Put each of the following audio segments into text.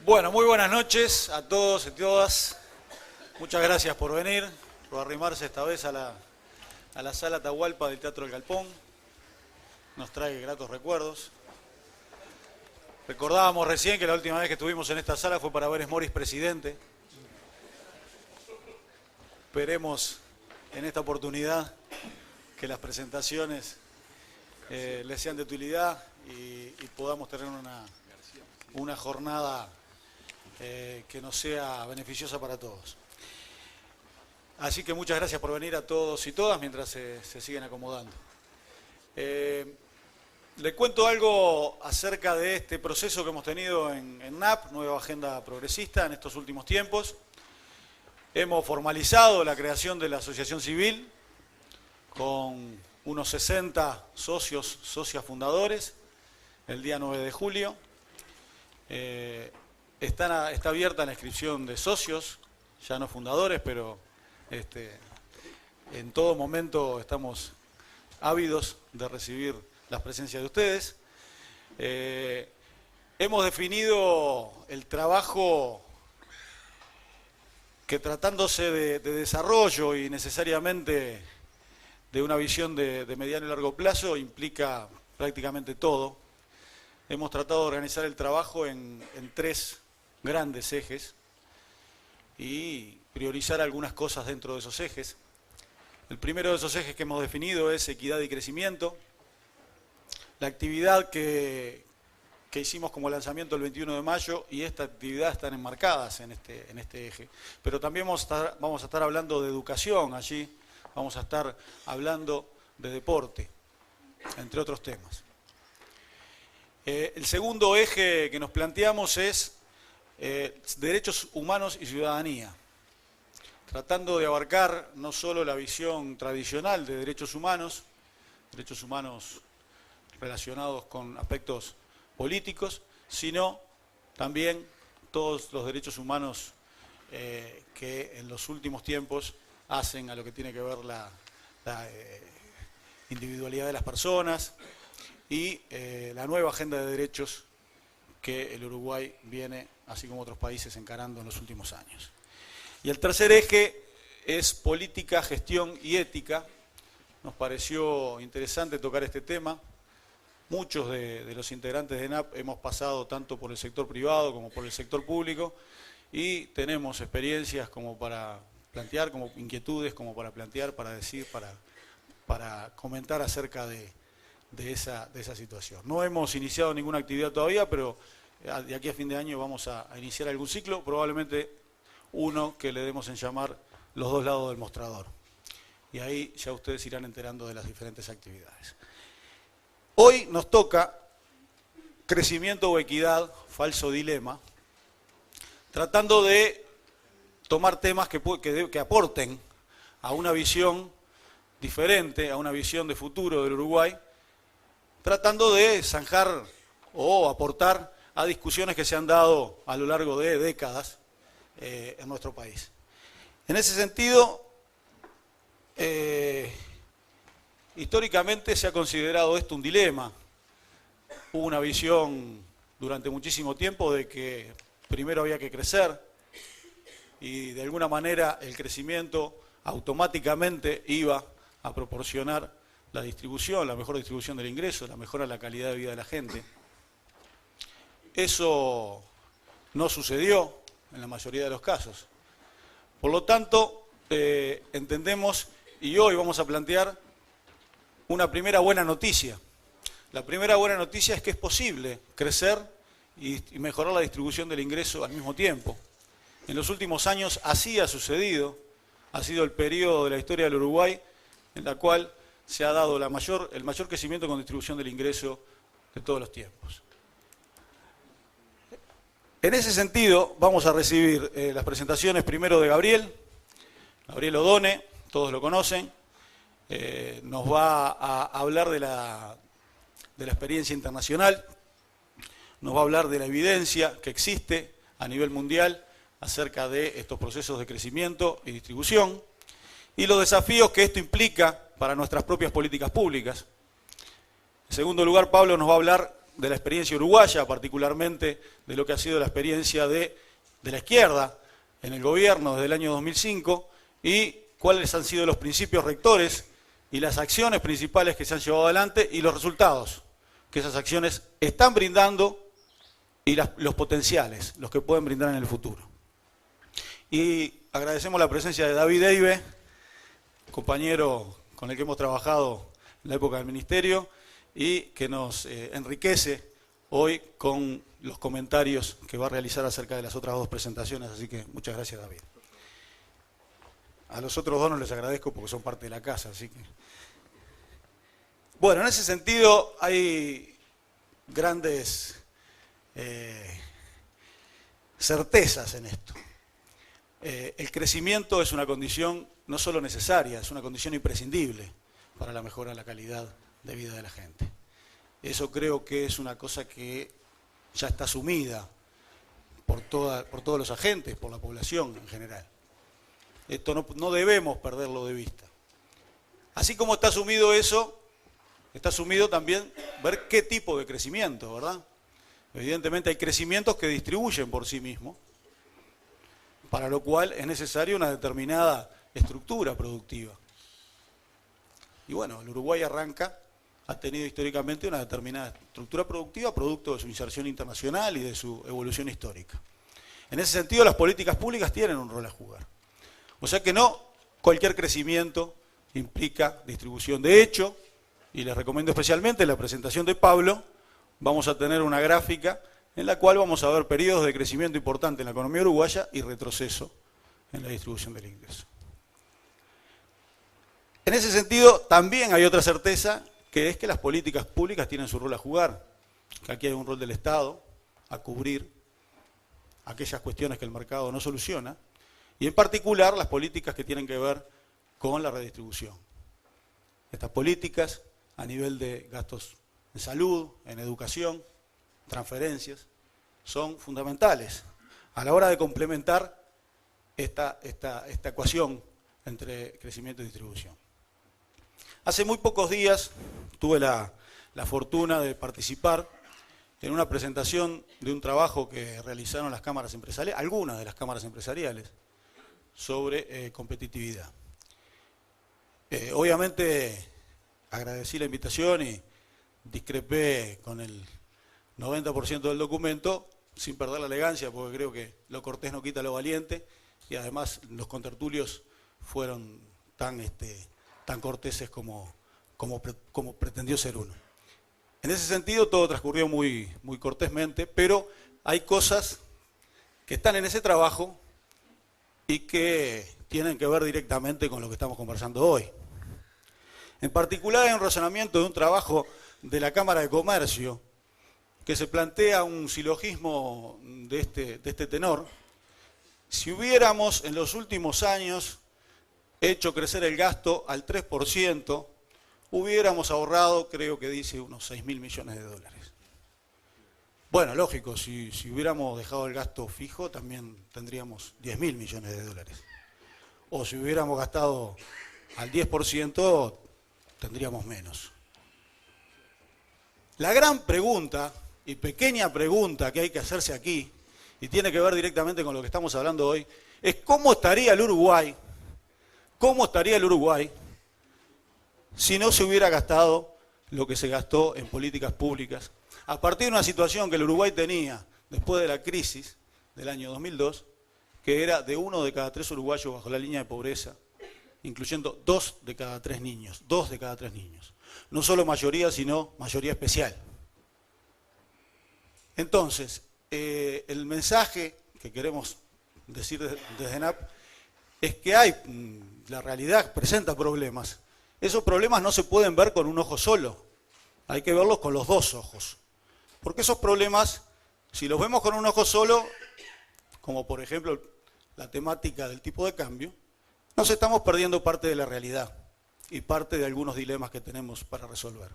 Bueno, muy buenas noches a todos y todas. Muchas gracias por venir, por arrimarse esta vez a la sala Atahualpa del Teatro del Galpón. Nos trae gratos recuerdos. Recordábamos recién que la última vez que estuvimos en esta sala fue para ver Smoris presidente. Esperemos en esta oportunidad que las presentaciones les sean de utilidad y podamos tener una jornada que nos sea beneficiosa para todos. Así que muchas gracias por venir a todos y todas mientras se siguen acomodando. Le cuento algo acerca de este proceso que hemos tenido en NAP, Nueva Agenda Progresista, en estos últimos tiempos. Hemos formalizado la creación de la asociación civil con unos 60 socias fundadores el día 9 de julio. Está abierta la inscripción de socios, ya no fundadores, pero en todo momento estamos ávidos de recibir las presencias de ustedes. Hemos definido el trabajo que, tratándose de desarrollo y necesariamente de una visión de mediano y largo plazo, implica prácticamente todo. Hemos tratado de organizar el trabajo en tres grandes ejes y priorizar algunas cosas dentro de esos ejes. El primero de esos ejes que hemos definido es equidad y crecimiento. La actividad que hicimos como lanzamiento el 21 de mayo y esta actividad están enmarcadas en este eje. Pero también vamos a estar hablando de educación allí, vamos a estar hablando de deporte, entre otros temas. El segundo eje que nos planteamos es derechos humanos y ciudadanía, tratando de abarcar no solo la visión tradicional de derechos humanos relacionados con aspectos políticos, sino también todos los derechos humanos que en los últimos tiempos hacen a lo que tiene que ver la individualidad de las personas y la nueva agenda de derechos que el Uruguay viene, así como otros países, encarando en los últimos años. Y el tercer eje es política, gestión y ética. Nos pareció interesante tocar este tema. Muchos de los integrantes de NAP hemos pasado tanto por el sector privado como por el sector público y tenemos experiencias como para plantear, como inquietudes, como para plantear, para decir, para comentar acerca de esa situación. No hemos iniciado ninguna actividad todavía, pero de aquí a fin de año vamos a iniciar algún ciclo, probablemente uno que le demos en llamar los dos lados del mostrador. Y ahí ya ustedes irán enterando de las diferentes actividades. Hoy nos toca crecimiento o equidad, falso dilema, tratando de tomar temas que aporten a una visión diferente, a una visión de futuro del Uruguay, tratando de zanjar o aportar a discusiones que se han dado a lo largo de décadas en nuestro país. En ese sentido, históricamente se ha considerado esto un dilema. Hubo una visión durante muchísimo tiempo de que primero había que crecer y de alguna manera el crecimiento automáticamente iba a proporcionar la distribución, la mejor distribución del ingreso, la mejora de la calidad de vida de la gente. Eso no sucedió en la mayoría de los casos. Por lo tanto, entendemos y hoy vamos a plantear una primera buena noticia. La primera buena noticia es que es posible crecer y mejorar la distribución del ingreso al mismo tiempo. En los últimos años así ha sucedido, ha sido el periodo de la historia del Uruguay en la cual se ha dado el mayor crecimiento con distribución del ingreso de todos los tiempos. En ese sentido, vamos a recibir las presentaciones primero de Gabriel Odone, todos lo conocen, nos va a hablar de la experiencia internacional, nos va a hablar de la evidencia que existe a nivel mundial acerca de estos procesos de crecimiento y distribución, y los desafíos que esto implica para nuestras propias políticas públicas. En segundo lugar, Pablo nos va a hablar de la experiencia uruguaya, particularmente de lo que ha sido la experiencia de la izquierda en el gobierno desde el año 2005 y cuáles han sido los principios rectores y las acciones principales que se han llevado adelante y los resultados que esas acciones están brindando y los potenciales, los que pueden brindar en el futuro. Y agradecemos la presencia de David Eibe, compañero con el que hemos trabajado en la época del ministerio y que nos enriquece hoy con los comentarios que va a realizar acerca de las otras dos presentaciones, así que muchas gracias, David. A los otros dos no les agradezco porque son parte de la casa, así que... Bueno, en ese sentido hay grandes certezas en esto. El crecimiento es una condición no solo necesaria, es una condición imprescindible para la mejora de la calidad de vida de la gente. Eso creo que es una cosa que ya está asumida por todos los agentes, por la población en general. Esto no debemos perderlo de vista. Así como está asumido eso, está asumido también ver qué tipo de crecimiento, ¿verdad? Evidentemente hay crecimientos que distribuyen por sí mismos, para lo cual es necesaria una determinada estructura productiva. Y bueno, el Uruguay ha tenido históricamente una determinada estructura productiva producto de su inserción internacional y de su evolución histórica. En ese sentido, las políticas públicas tienen un rol a jugar. O sea que no cualquier crecimiento implica distribución. De hecho, y les recomiendo especialmente la presentación de Pablo, vamos a tener una gráfica en la cual vamos a ver periodos de crecimiento importante en la economía uruguaya y retroceso en la distribución del ingreso. En ese sentido, también hay otra certeza, que es que las políticas públicas tienen su rol a jugar, que aquí hay un rol del Estado a cubrir aquellas cuestiones que el mercado no soluciona, y en particular las políticas que tienen que ver con la redistribución. Estas políticas a nivel de gastos en salud, en educación, transferencias, son fundamentales a la hora de complementar esta ecuación entre crecimiento y distribución. Hace muy pocos días tuve la fortuna de participar en una presentación de un trabajo que realizaron las cámaras empresariales, algunas de las cámaras empresariales, sobre competitividad. Obviamente agradecí la invitación y discrepé con el 90% del documento, sin perder la elegancia, porque creo que lo cortés no quita lo valiente, y además los contertulios fueron tan corteses como pretendió ser uno. En ese sentido todo transcurrió muy cortésmente, pero hay cosas que están en ese trabajo y que tienen que ver directamente con lo que estamos conversando hoy. En particular hay un razonamiento de un trabajo de la Cámara de Comercio que se plantea un silogismo de este tenor. Si hubiéramos en los últimos años hecho crecer el gasto al 3%, hubiéramos ahorrado, creo que dice, unos 6.000 millones de dólares. Bueno, lógico, si hubiéramos dejado el gasto fijo, también tendríamos 10.000 millones de dólares. O si hubiéramos gastado al 10%, tendríamos menos. La gran pregunta, y pequeña pregunta que hay que hacerse aquí, y tiene que ver directamente con lo que estamos hablando hoy, es cómo estaría el Uruguay si no se hubiera gastado lo que se gastó en políticas públicas, a partir de una situación que el Uruguay tenía después de la crisis del año 2002, que era de 1 de cada 3 uruguayos bajo la línea de pobreza, incluyendo 2 de cada 3 niños, 2 de cada 3 niños. No solo mayoría, sino mayoría especial. Entonces, el mensaje que queremos decir desde ENAP es que la realidad presenta problemas. Esos problemas no se pueden ver con un ojo solo, hay que verlos con los dos ojos. Porque esos problemas, si los vemos con un ojo solo, como por ejemplo la temática del tipo de cambio, nos estamos perdiendo parte de la realidad y parte de algunos dilemas que tenemos para resolver.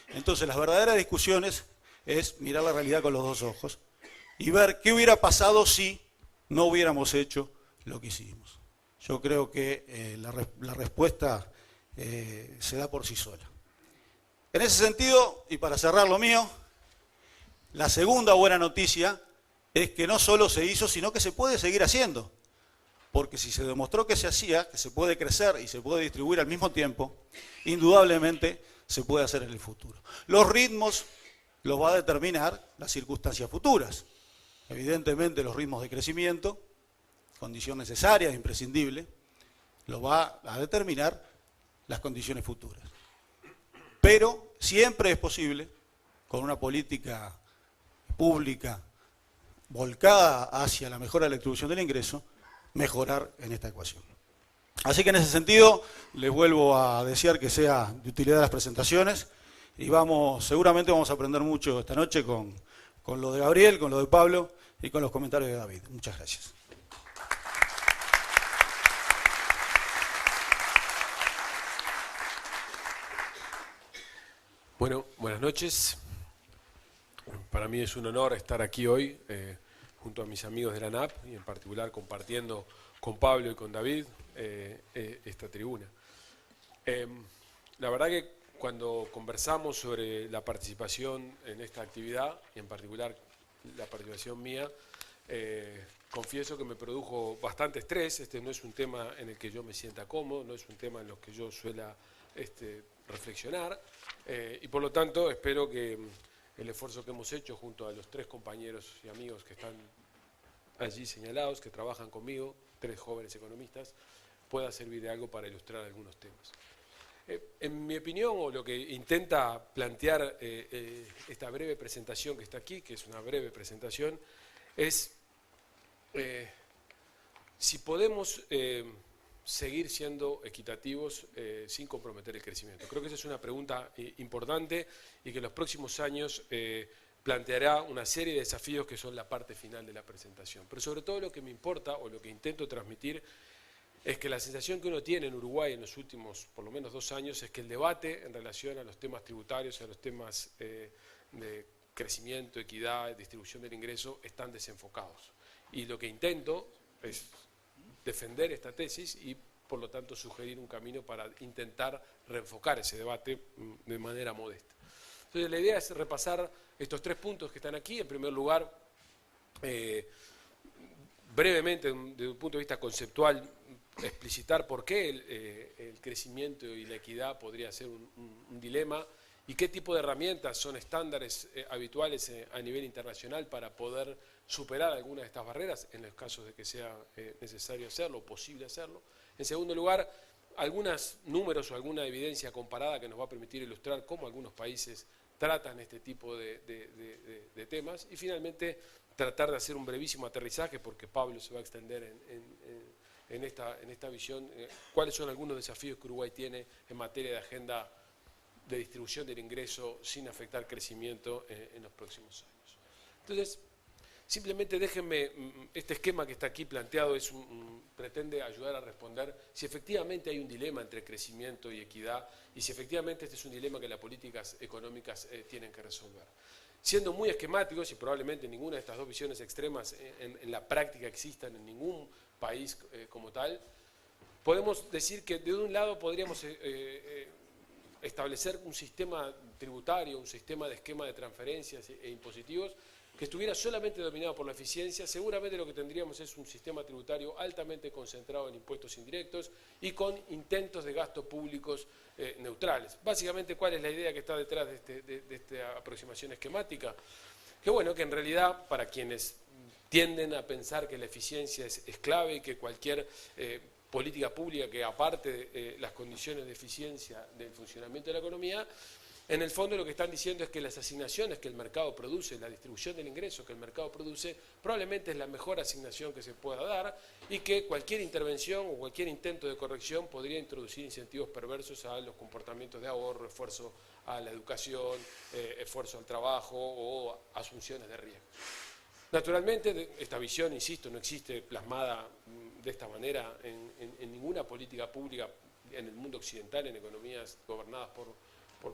Entonces, las verdaderas discusiones es mirar la realidad con los dos ojos y ver qué hubiera pasado si no hubiéramos hecho lo que hicimos. Yo creo que la respuesta se da por sí sola. En ese sentido, y para cerrar lo mío, La segunda buena noticia es que no solo se hizo, sino que se puede seguir haciendo. Porque si se demostró que se hacía, que se puede crecer y se puede distribuir al mismo tiempo, indudablemente se puede hacer en el futuro. Los ritmos los va a determinar las circunstancias futuras. Evidentemente los ritmos de crecimiento, condición necesaria, imprescindible, los va a determinar las condiciones futuras. Pero siempre es posible, con una política pública volcada hacia la mejora de la distribución del ingreso, mejorar en esta ecuación. Así que en ese sentido, les vuelvo a desear que sea de utilidad las presentaciones y seguramente vamos a aprender mucho esta noche con lo de Gabriel, con lo de Pablo y con los comentarios de David. Muchas gracias. Bueno, buenas noches. Para mí es un honor estar aquí hoy junto a mis amigos de la ANAP y en particular compartiendo con Pablo y con David esta tribuna. La verdad que cuando conversamos sobre la participación en esta actividad, y en particular la participación mía, confieso que me produjo bastante estrés. Este no es un tema en el que yo me sienta cómodo, no es un tema en el que yo suela reflexionar, y por lo tanto espero que el esfuerzo que hemos hecho junto a los 3 compañeros y amigos que están allí señalados, que trabajan conmigo, 3 jóvenes economistas, pueda servir de algo para ilustrar algunos temas. En mi opinión, o lo que intenta plantear esta breve presentación que está aquí, que es una breve presentación, es si podemos seguir siendo equitativos sin comprometer el crecimiento. Creo que esa es una pregunta importante y que en los próximos años planteará una serie de desafíos que son la parte final de la presentación. Pero sobre todo lo que me importa o lo que intento transmitir es que la sensación que uno tiene en Uruguay en los últimos por lo menos 2 años es que el debate en relación a los temas tributarios, a los temas de crecimiento, equidad, distribución del ingreso, están desenfocados. Y lo que intento es defender esta tesis y, por lo tanto, sugerir un camino para intentar reenfocar ese debate de manera modesta. Entonces, la idea es repasar estos 3 puntos que están aquí. En primer lugar, brevemente, desde un punto de vista conceptual, explicitar por qué el crecimiento y la equidad podría ser un dilema y qué tipo de herramientas son estándares habituales a nivel internacional para poder superar algunas de estas barreras en los casos de que sea necesario hacerlo o posible hacerlo. En segundo lugar, algunos números o alguna evidencia comparada que nos va a permitir ilustrar cómo algunos países tratan este tipo de temas. Y finalmente, tratar de hacer un brevísimo aterrizaje, porque Pablo se va a extender en esta visión, cuáles son algunos desafíos que Uruguay tiene en materia de agenda de distribución del ingreso sin afectar crecimiento en los próximos años. Entonces, simplemente déjenme, este esquema que está aquí planteado pretende ayudar a responder si efectivamente hay un dilema entre crecimiento y equidad y si efectivamente este es un dilema que las políticas económicas tienen que resolver. Siendo muy esquemáticos, y probablemente ninguna de estas 2 visiones extremas en la práctica existan en ningún país como tal, podemos decir que de un lado podríamos establecer un sistema tributario, un sistema de esquema de transferencias e impositivos que estuviera solamente dominado por la eficiencia. Seguramente lo que tendríamos es un sistema tributario altamente concentrado en impuestos indirectos y con intentos de gastos públicos neutrales. Básicamente, ¿cuál es la idea que está detrás de esta aproximación esquemática? Que bueno, que en realidad para quienes tienden a pensar que la eficiencia es clave y que cualquier política pública que aparte las condiciones de eficiencia del funcionamiento de la economía, en el fondo lo que están diciendo es que las asignaciones que el mercado produce, la distribución del ingreso que el mercado produce, probablemente es la mejor asignación que se pueda dar y que cualquier intervención o cualquier intento de corrección podría introducir incentivos perversos a los comportamientos de ahorro, esfuerzo a la educación, esfuerzo al trabajo o asunciones de riesgo. Naturalmente, esta visión, insisto, no existe plasmada de esta manera en ninguna política pública en el mundo occidental, en economías gobernadas por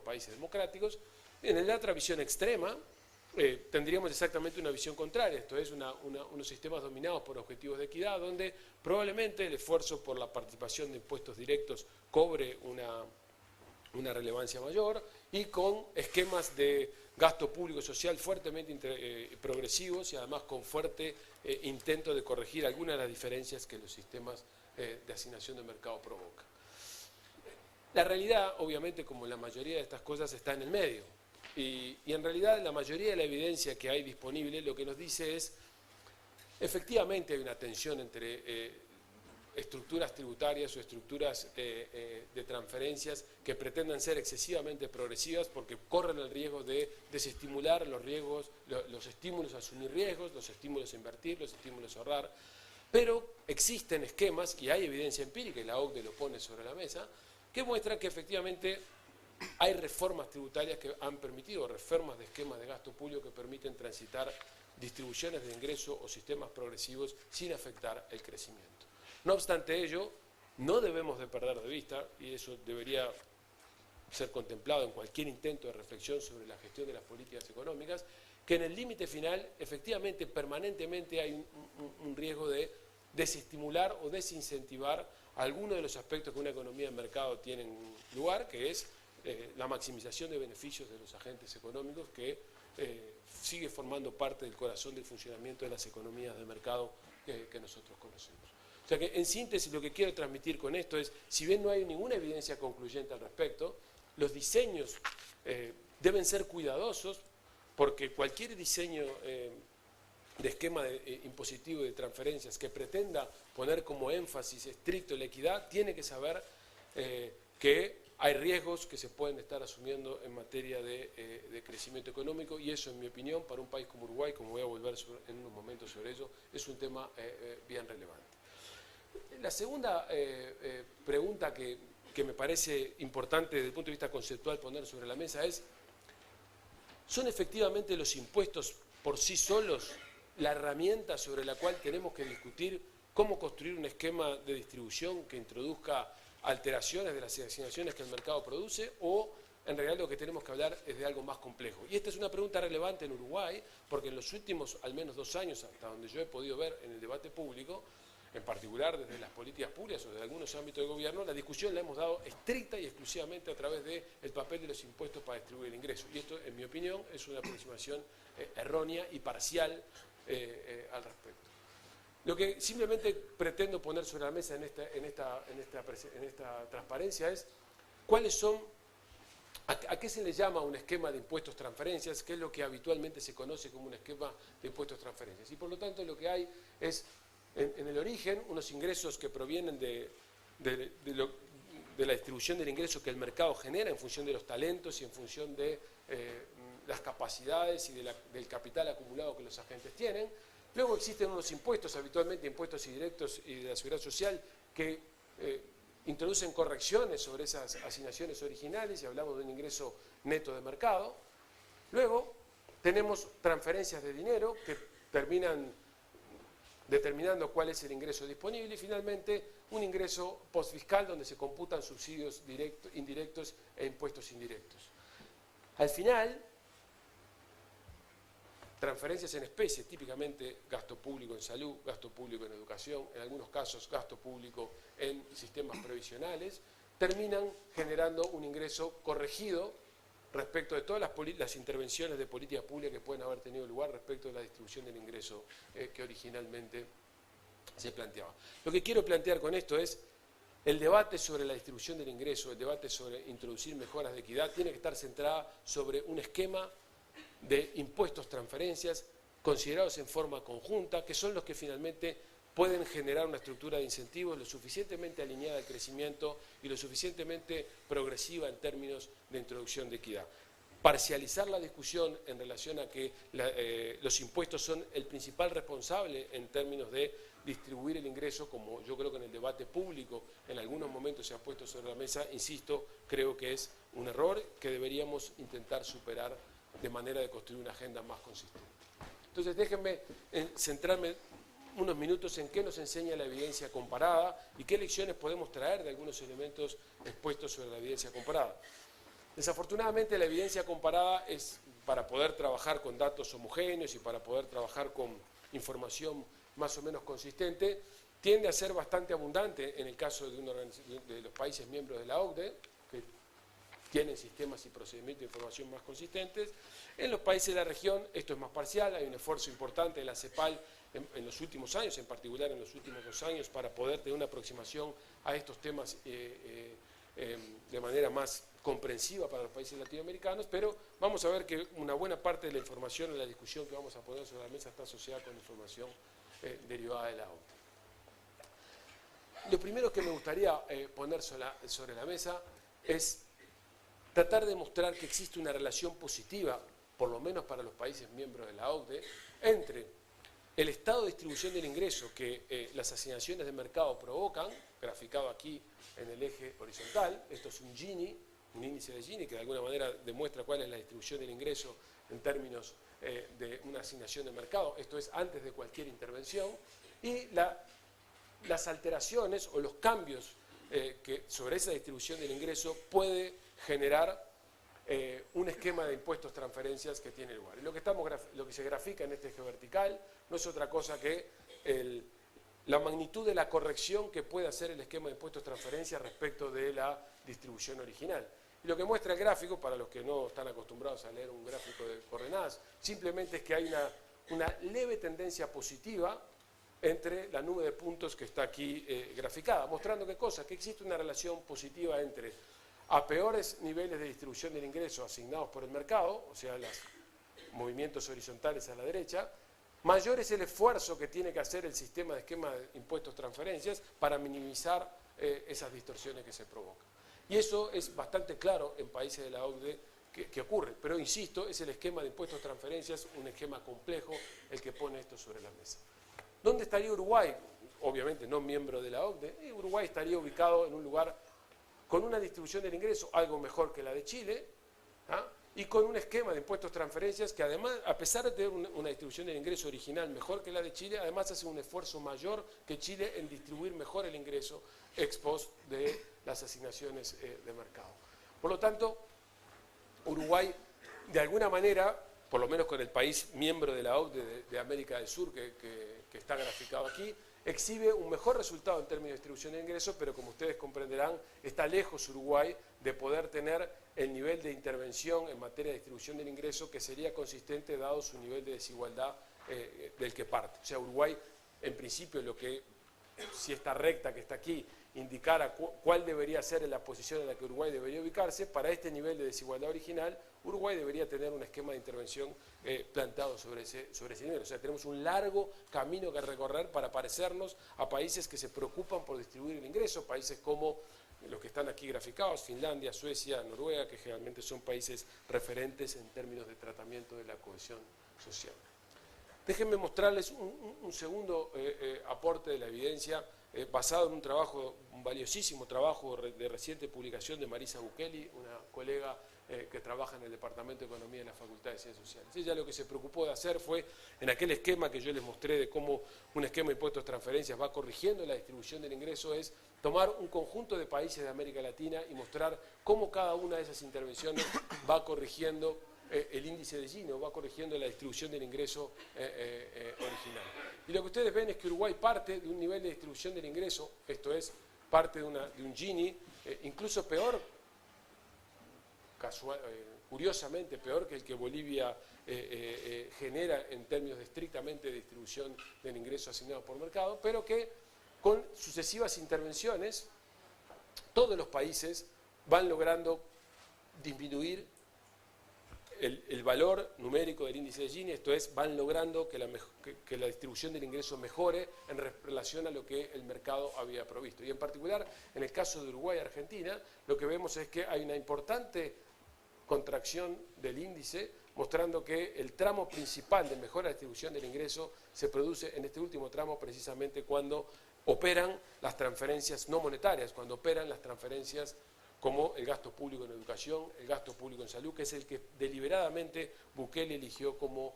países democráticos. En la otra visión extrema, tendríamos exactamente una visión contraria, esto es unos sistemas dominados por objetivos de equidad, donde probablemente el esfuerzo por la participación de impuestos directos cobre una relevancia mayor y con esquemas de gasto público social fuertemente progresivos y además con fuerte intento de corregir algunas de las diferencias que los sistemas de asignación de mercado provocan. La realidad, obviamente, como la mayoría de estas cosas, está en el medio. Y en realidad la mayoría de la evidencia que hay disponible lo que nos dice es, efectivamente hay una tensión entre estructuras tributarias o estructuras de transferencias que pretendan ser excesivamente progresivas porque corren el riesgo de desestimular los estímulos a asumir riesgos, los estímulos a invertir, los estímulos a ahorrar. Pero existen esquemas, y hay evidencia empírica, y la OCDE lo pone sobre la mesa, que muestran que efectivamente hay reformas tributarias que han permitido, reformas de esquemas de gasto público que permiten transitar distribuciones de ingreso o sistemas progresivos sin afectar el crecimiento. No obstante ello, no debemos de perder de vista, y eso debería ser contemplado en cualquier intento de reflexión sobre la gestión de las políticas económicas, que en el límite final, efectivamente, permanentemente hay un riesgo de desestimular o desincentivar algunos de los aspectos que una economía de mercado tiene lugar, que es la maximización de beneficios de los agentes económicos, que sigue formando parte del corazón del funcionamiento de las economías de mercado que nosotros conocemos. O sea que, en síntesis, lo que quiero transmitir con esto es, si bien no hay ninguna evidencia concluyente al respecto, los diseños deben ser cuidadosos, porque cualquier diseño de esquema impositivo de transferencias que pretenda poner como énfasis estricto la equidad, tiene que saber que hay riesgos que se pueden estar asumiendo en materia de crecimiento económico, y eso, en mi opinión, para un país como Uruguay, como voy a volver en unos momentos sobre ello, es un tema bien relevante. La segunda pregunta que me parece importante desde el punto de vista conceptual poner sobre la mesa es, ¿son efectivamente los impuestos por sí solos la herramienta sobre la cual tenemos que discutir cómo construir un esquema de distribución que introduzca alteraciones de las asignaciones que el mercado produce, o en realidad lo que tenemos que hablar es de algo más complejo? Y esta es una pregunta relevante en Uruguay, porque en los últimos al menos 2 años, hasta donde yo he podido ver en el debate público, en particular desde las políticas públicas o de algunos ámbitos de gobierno, la discusión la hemos dado estricta y exclusivamente a través del papel de los impuestos para distribuir el ingreso. Y esto, en mi opinión, es una aproximación errónea y parcial al respecto. Lo que simplemente pretendo poner sobre la mesa en esta transparencia es cuáles son, a qué se le llama un esquema de impuestos transferencias, que es lo que habitualmente se conoce como un esquema de impuestos transferencias. Y por lo tanto lo que hay es, en el origen, unos ingresos que provienen de la distribución del ingreso que el mercado genera en función de los talentos y en función de las capacidades y del capital acumulado que los agentes tienen. Luego existen unos impuestos, habitualmente impuestos indirectos y de la seguridad social, que introducen correcciones sobre esas asignaciones originales y hablamos de un ingreso neto de mercado. Luego tenemos transferencias de dinero que terminan determinando cuál es el ingreso disponible, y finalmente un ingreso postfiscal donde se computan subsidios indirectos e impuestos indirectos. Al final, transferencias en especie, típicamente gasto público en salud, gasto público en educación, en algunos casos gasto público en sistemas previsionales, terminan generando un ingreso corregido respecto de todas las intervenciones de política pública que pueden haber tenido lugar respecto de la distribución del ingreso que originalmente se planteaba. Lo que quiero plantear con esto es, el debate sobre la distribución del ingreso, el debate sobre introducir mejoras de equidad, tiene que estar centrada sobre un esquema de impuestos transferencias considerados en forma conjunta, que son los que finalmente pueden generar una estructura de incentivos lo suficientemente alineada al crecimiento y lo suficientemente progresiva en términos de introducción de equidad. Parcializar la discusión en relación a que los impuestos son el principal responsable en términos de distribuir el ingreso, como yo creo que en el debate público en algunos momentos se ha puesto sobre la mesa, insisto, creo que es un error que deberíamos intentar superar de manera de construir una agenda más consistente. Entonces, déjenme centrarme unos minutos en qué nos enseña la evidencia comparada y qué lecciones podemos traer de algunos elementos expuestos sobre la evidencia comparada. Desafortunadamente, la evidencia comparada es, para poder trabajar con datos homogéneos y para poder trabajar con información más o menos consistente, tiende a ser bastante abundante en el caso de los países miembros de la OCDE, que tienen sistemas y procedimientos de información más consistentes. En los países de la región esto es más parcial, hay un esfuerzo importante de la CEPAL en los últimos años, en particular en los últimos 2 años, para poder tener una aproximación a estos temas de manera más comprensiva para los países latinoamericanos, pero vamos a ver que una buena parte de la información en la discusión que vamos a poner sobre la mesa está asociada con información derivada de la OCDE. Lo primero que me gustaría poner sobre la mesa es tratar de mostrar que existe una relación positiva, por lo menos para los países miembros de la OCDE, entre el estado de distribución del ingreso que las asignaciones de mercado provocan, graficado aquí en el eje horizontal. Esto es un Gini, un índice de Gini que de alguna manera demuestra cuál es la distribución del ingreso en términos de una asignación de mercado. Esto es antes de cualquier intervención. Y las alteraciones o los cambios que sobre esa distribución del ingreso puede generar un esquema de impuestos transferencias que tiene lugar. Y lo que se grafica en este eje vertical no es otra cosa que la magnitud de la corrección que puede hacer el esquema de impuestos transferencias respecto de la distribución original. Y lo que muestra el gráfico, para los que no están acostumbrados a leer un gráfico de coordenadas, simplemente es que hay una leve tendencia positiva entre la nube de puntos que está aquí graficada, mostrando qué cosa, que existe una relación positiva entre a peores niveles de distribución del ingreso asignados por el mercado, o sea, los movimientos horizontales a la derecha, mayor es el esfuerzo que tiene que hacer el sistema de esquema de impuestos transferencias para minimizar esas distorsiones que se provocan. Y eso es bastante claro en países de la OCDE que ocurre, pero insisto, es el esquema de impuestos transferencias, un esquema complejo el que pone esto sobre la mesa. ¿Dónde estaría Uruguay? Obviamente no miembro de la OCDE. Uruguay estaría ubicado en un lugar con una distribución del ingreso algo mejor que la de Chile, y con un esquema de impuestos transferencias que además, a pesar de tener una distribución del ingreso original mejor que la de Chile, además hace un esfuerzo mayor que Chile en distribuir mejor el ingreso ex post de las asignaciones de mercado. Por lo tanto, Uruguay, de alguna manera, por lo menos con el país miembro de la OCDE de América del Sur, que está graficado aquí, exhibe un mejor resultado en términos de distribución de ingresos, pero como ustedes comprenderán, está lejos Uruguay de poder tener el nivel de intervención en materia de distribución del ingreso que sería consistente dado su nivel de desigualdad del que parte. O sea, Uruguay, en principio, lo que, si esta recta que está aquí, indicara cuál debería ser la posición en la que Uruguay debería ubicarse, para este nivel de desigualdad original, Uruguay debería tener un esquema de intervención plantado sobre ese nivel. O sea, tenemos un largo camino que recorrer para parecernos a países que se preocupan por distribuir el ingreso, países como los que están aquí graficados, Finlandia, Suecia, Noruega, que generalmente son países referentes en términos de tratamiento de la cohesión social. Déjenme mostrarles un segundo aporte de la evidencia basado en un valiosísimo trabajo de reciente publicación de Marisa Bukeli, una colega que trabaja en el Departamento de Economía de la Facultad de Ciencias Sociales. Ella lo que se preocupó de hacer fue, en aquel esquema que yo les mostré de cómo un esquema de impuestos transferencias va corrigiendo la distribución del ingreso, es tomar un conjunto de países de América Latina y mostrar cómo cada una de esas intervenciones va corrigiendo el índice de Gini, va corrigiendo la distribución del ingreso original. Y lo que ustedes ven es que Uruguay parte de un nivel de distribución del ingreso, esto es, parte de un Gini, incluso peor, curiosamente peor que el que Bolivia genera en términos de estrictamente distribución del ingreso asignado por mercado, pero que con sucesivas intervenciones todos los países van logrando disminuir el valor numérico del índice de Gini, esto es, van logrando que la distribución del ingreso mejore en relación a lo que el mercado había provisto. Y en particular, en el caso de Uruguay y Argentina, lo que vemos es que hay una importante contracción del índice, mostrando que el tramo principal de mejora de distribución del ingreso se produce en este último tramo precisamente cuando operan las transferencias no monetarias, cuando operan las transferencias como el gasto público en educación, el gasto público en salud, que es el que deliberadamente Bukele eligió como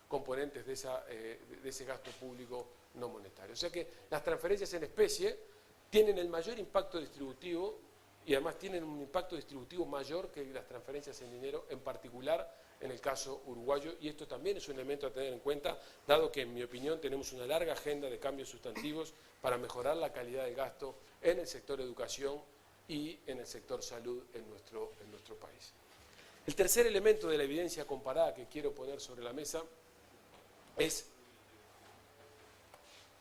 componentes de ese gasto público no monetario. O sea que las transferencias en especie tienen el mayor impacto distributivo y además tienen un impacto distributivo mayor que las transferencias en dinero, en particular en el caso uruguayo, y esto también es un elemento a tener en cuenta, dado que en mi opinión tenemos una larga agenda de cambios sustantivos para mejorar la calidad del gasto en el sector educación y en el sector salud en nuestro país. El tercer elemento de la evidencia comparada que quiero poner sobre la mesa es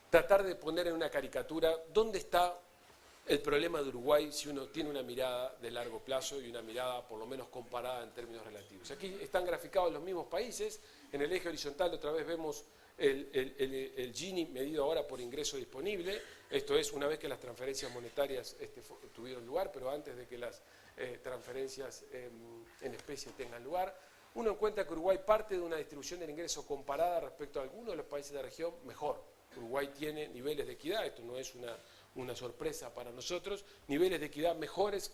tratar de poner en una caricatura dónde está el problema de Uruguay si uno tiene una mirada de largo plazo y una mirada por lo menos comparada en términos relativos. Aquí están graficados los mismos países. En el eje horizontal otra vez vemos el Gini medido ahora por ingreso disponible. Esto es una vez que las transferencias monetarias tuvieron lugar, pero antes de que las transferencias en especie tengan lugar. Uno encuentra que Uruguay parte de una distribución del ingreso comparada respecto a algunos de los países de la región mejor. Uruguay tiene niveles de equidad, esto no es una sorpresa para nosotros, niveles de equidad mejores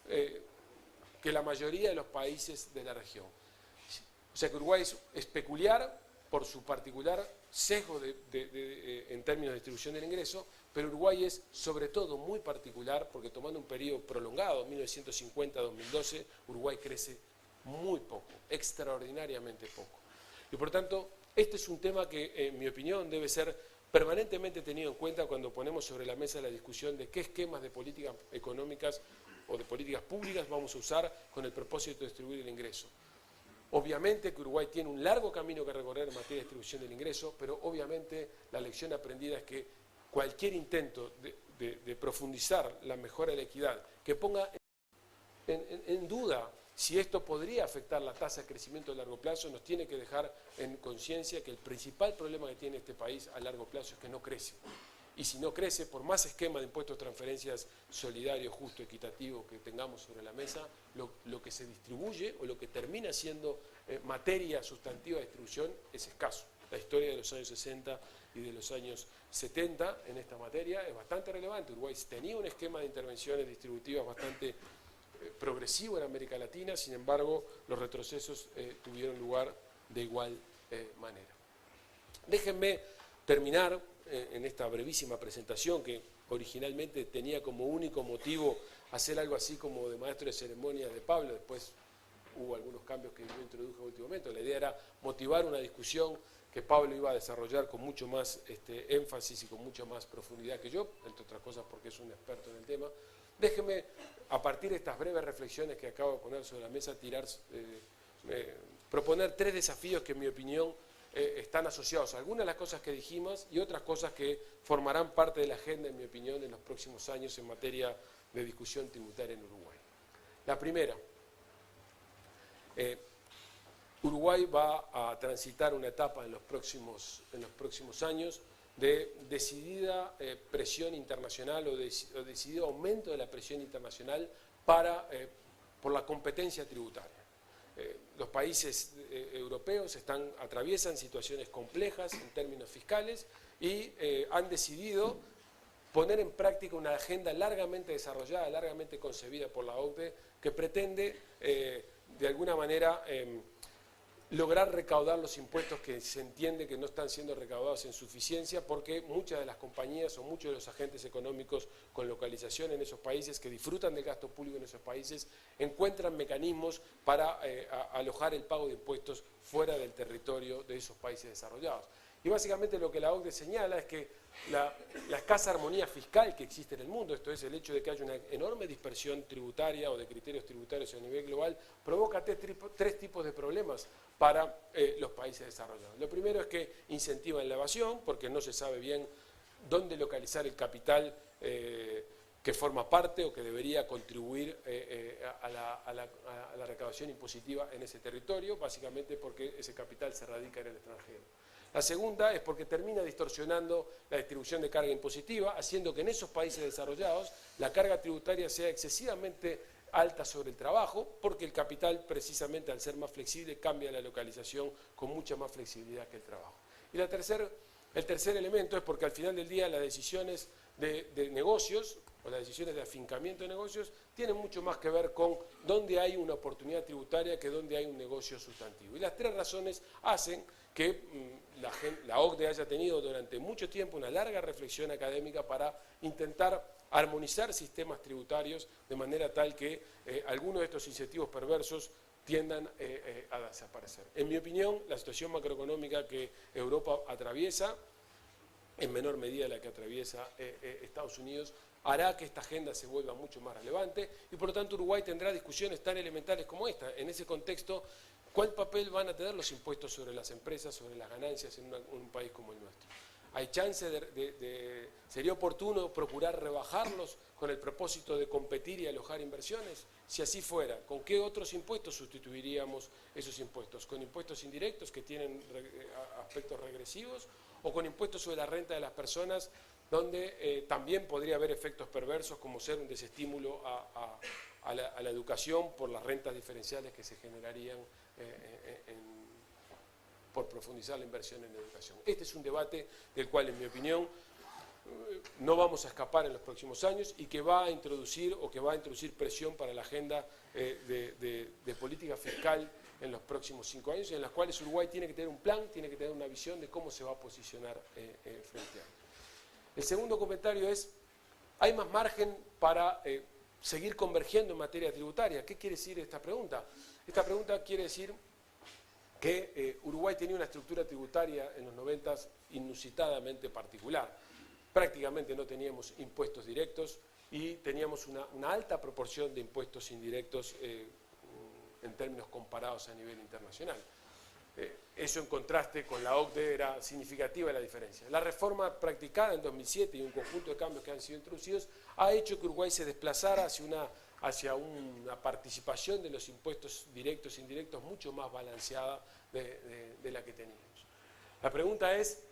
que la mayoría de los países de la región. O sea que Uruguay es peculiar por su particular sesgo en términos de distribución del ingreso, pero Uruguay es sobre todo muy particular porque tomando un periodo prolongado, 1950-2012, Uruguay crece muy poco, extraordinariamente poco. Y por tanto, este es un tema que, en mi opinión, debe ser permanentemente tenido en cuenta cuando ponemos sobre la mesa la discusión de qué esquemas de políticas económicas o de políticas públicas vamos a usar con el propósito de distribuir el ingreso. Obviamente que Uruguay tiene un largo camino que recorrer en materia de distribución del ingreso, pero obviamente la lección aprendida es que cualquier intento de profundizar la mejora de la equidad, que ponga en duda si esto podría afectar la tasa de crecimiento a largo plazo, nos tiene que dejar en conciencia que el principal problema que tiene este país a largo plazo es que no crece. Y si no crece, por más esquema de impuestos, transferencias solidario, justo, equitativo que tengamos sobre la mesa, lo que se distribuye o lo que termina siendo materia sustantiva de distribución es escaso. La historia de los años 60 y de los años 70 en esta materia es bastante relevante. Uruguay tenía un esquema de intervenciones distributivas bastante progresivo en América Latina, sin embargo, los retrocesos tuvieron lugar de igual manera. Déjenme terminar en esta brevísima presentación que originalmente tenía como único motivo hacer algo así como de maestro de ceremonias de Pablo, después hubo algunos cambios que yo introduje en el último momento. La idea era motivar una discusión que Pablo iba a desarrollar con mucho más énfasis y con mucha más profundidad que yo, entre otras cosas porque es un experto en el tema. Déjenme, a partir de estas breves reflexiones que acabo de poner sobre la mesa, proponer tres desafíos que en mi opinión están asociados a algunas de las cosas que dijimos y otras cosas que formarán parte de la agenda, en mi opinión, en los próximos años en materia de discusión tributaria en Uruguay. La primera, Uruguay va a transitar una etapa en los próximos años de decidida presión internacional o decidido aumento de la presión internacional por la competencia tributaria. Los países europeos atraviesan situaciones complejas en términos fiscales y han decidido poner en práctica una agenda largamente desarrollada, largamente concebida por la OCDE, que pretende de alguna manera lograr recaudar los impuestos que se entiende que no están siendo recaudados en suficiencia porque muchas de las compañías o muchos de los agentes económicos con localización en esos países que disfrutan del gasto público en esos países encuentran mecanismos para alojar el pago de impuestos fuera del territorio de esos países desarrollados. Y básicamente lo que la OCDE señala es que la escasa armonía fiscal que existe en el mundo, esto es el hecho de que haya una enorme dispersión tributaria o de criterios tributarios a nivel global, provoca tres tipos de problemas para los países desarrollados. Lo primero es que incentivan la evasión, porque no se sabe bien dónde localizar el capital que forma parte o que debería contribuir a la recaudación impositiva en ese territorio, básicamente porque ese capital se radica en el extranjero. La segunda es porque termina distorsionando la distribución de carga impositiva, haciendo que en esos países desarrollados la carga tributaria sea excesivamente alta sobre el trabajo, porque el capital, precisamente al ser más flexible, cambia la localización con mucha más flexibilidad que el trabajo. Y el tercer elemento es porque al final del día las decisiones de negocios o las decisiones de afincamiento de negocios tienen mucho más que ver con dónde hay una oportunidad tributaria que dónde hay un negocio sustantivo. Y las tres razones hacen que la OCDE haya tenido durante mucho tiempo una larga reflexión académica para intentar armonizar sistemas tributarios de manera tal que algunos de estos incentivos perversos tiendan a desaparecer. En mi opinión, la situación macroeconómica que Europa atraviesa en menor medida la que atraviesa Estados Unidos, hará que esta agenda se vuelva mucho más relevante y por lo tanto Uruguay tendrá discusiones tan elementales como esta. En ese contexto, ¿cuál papel van a tener los impuestos sobre las empresas, sobre las ganancias en un país como el nuestro? ¿Hay chance sería oportuno procurar rebajarlos con el propósito de competir y alojar inversiones? Si así fuera, ¿con qué otros impuestos sustituiríamos esos impuestos? ¿Con impuestos indirectos que tienen aspectos regresivos o con impuestos sobre la renta de las personas donde también podría haber efectos perversos como ser un desestímulo a la educación por las rentas diferenciales que se generarían por profundizar la inversión en educación? Este es un debate del cual, en mi opinión, no vamos a escapar en los próximos años y que va a introducir presión para la agenda de política fiscal en los próximos 5 años, en las cuales Uruguay tiene que tener un plan, tiene que tener una visión de cómo se va a posicionar frente a él. El segundo comentario es, ¿hay más margen para seguir convergiendo en materia tributaria? ¿Qué quiere decir esta pregunta? Esta pregunta quiere decir que Uruguay tenía una estructura tributaria en los 90 inusitadamente particular. Prácticamente no teníamos impuestos directos y teníamos una alta proporción de impuestos indirectos en términos comparados a nivel internacional. Eso en contraste con la OCDE era significativa la diferencia. La reforma practicada en 2007 y un conjunto de cambios que han sido introducidos ha hecho que Uruguay se desplazara hacia una participación de los impuestos directos e indirectos mucho más balanceada de la que teníamos. La pregunta es,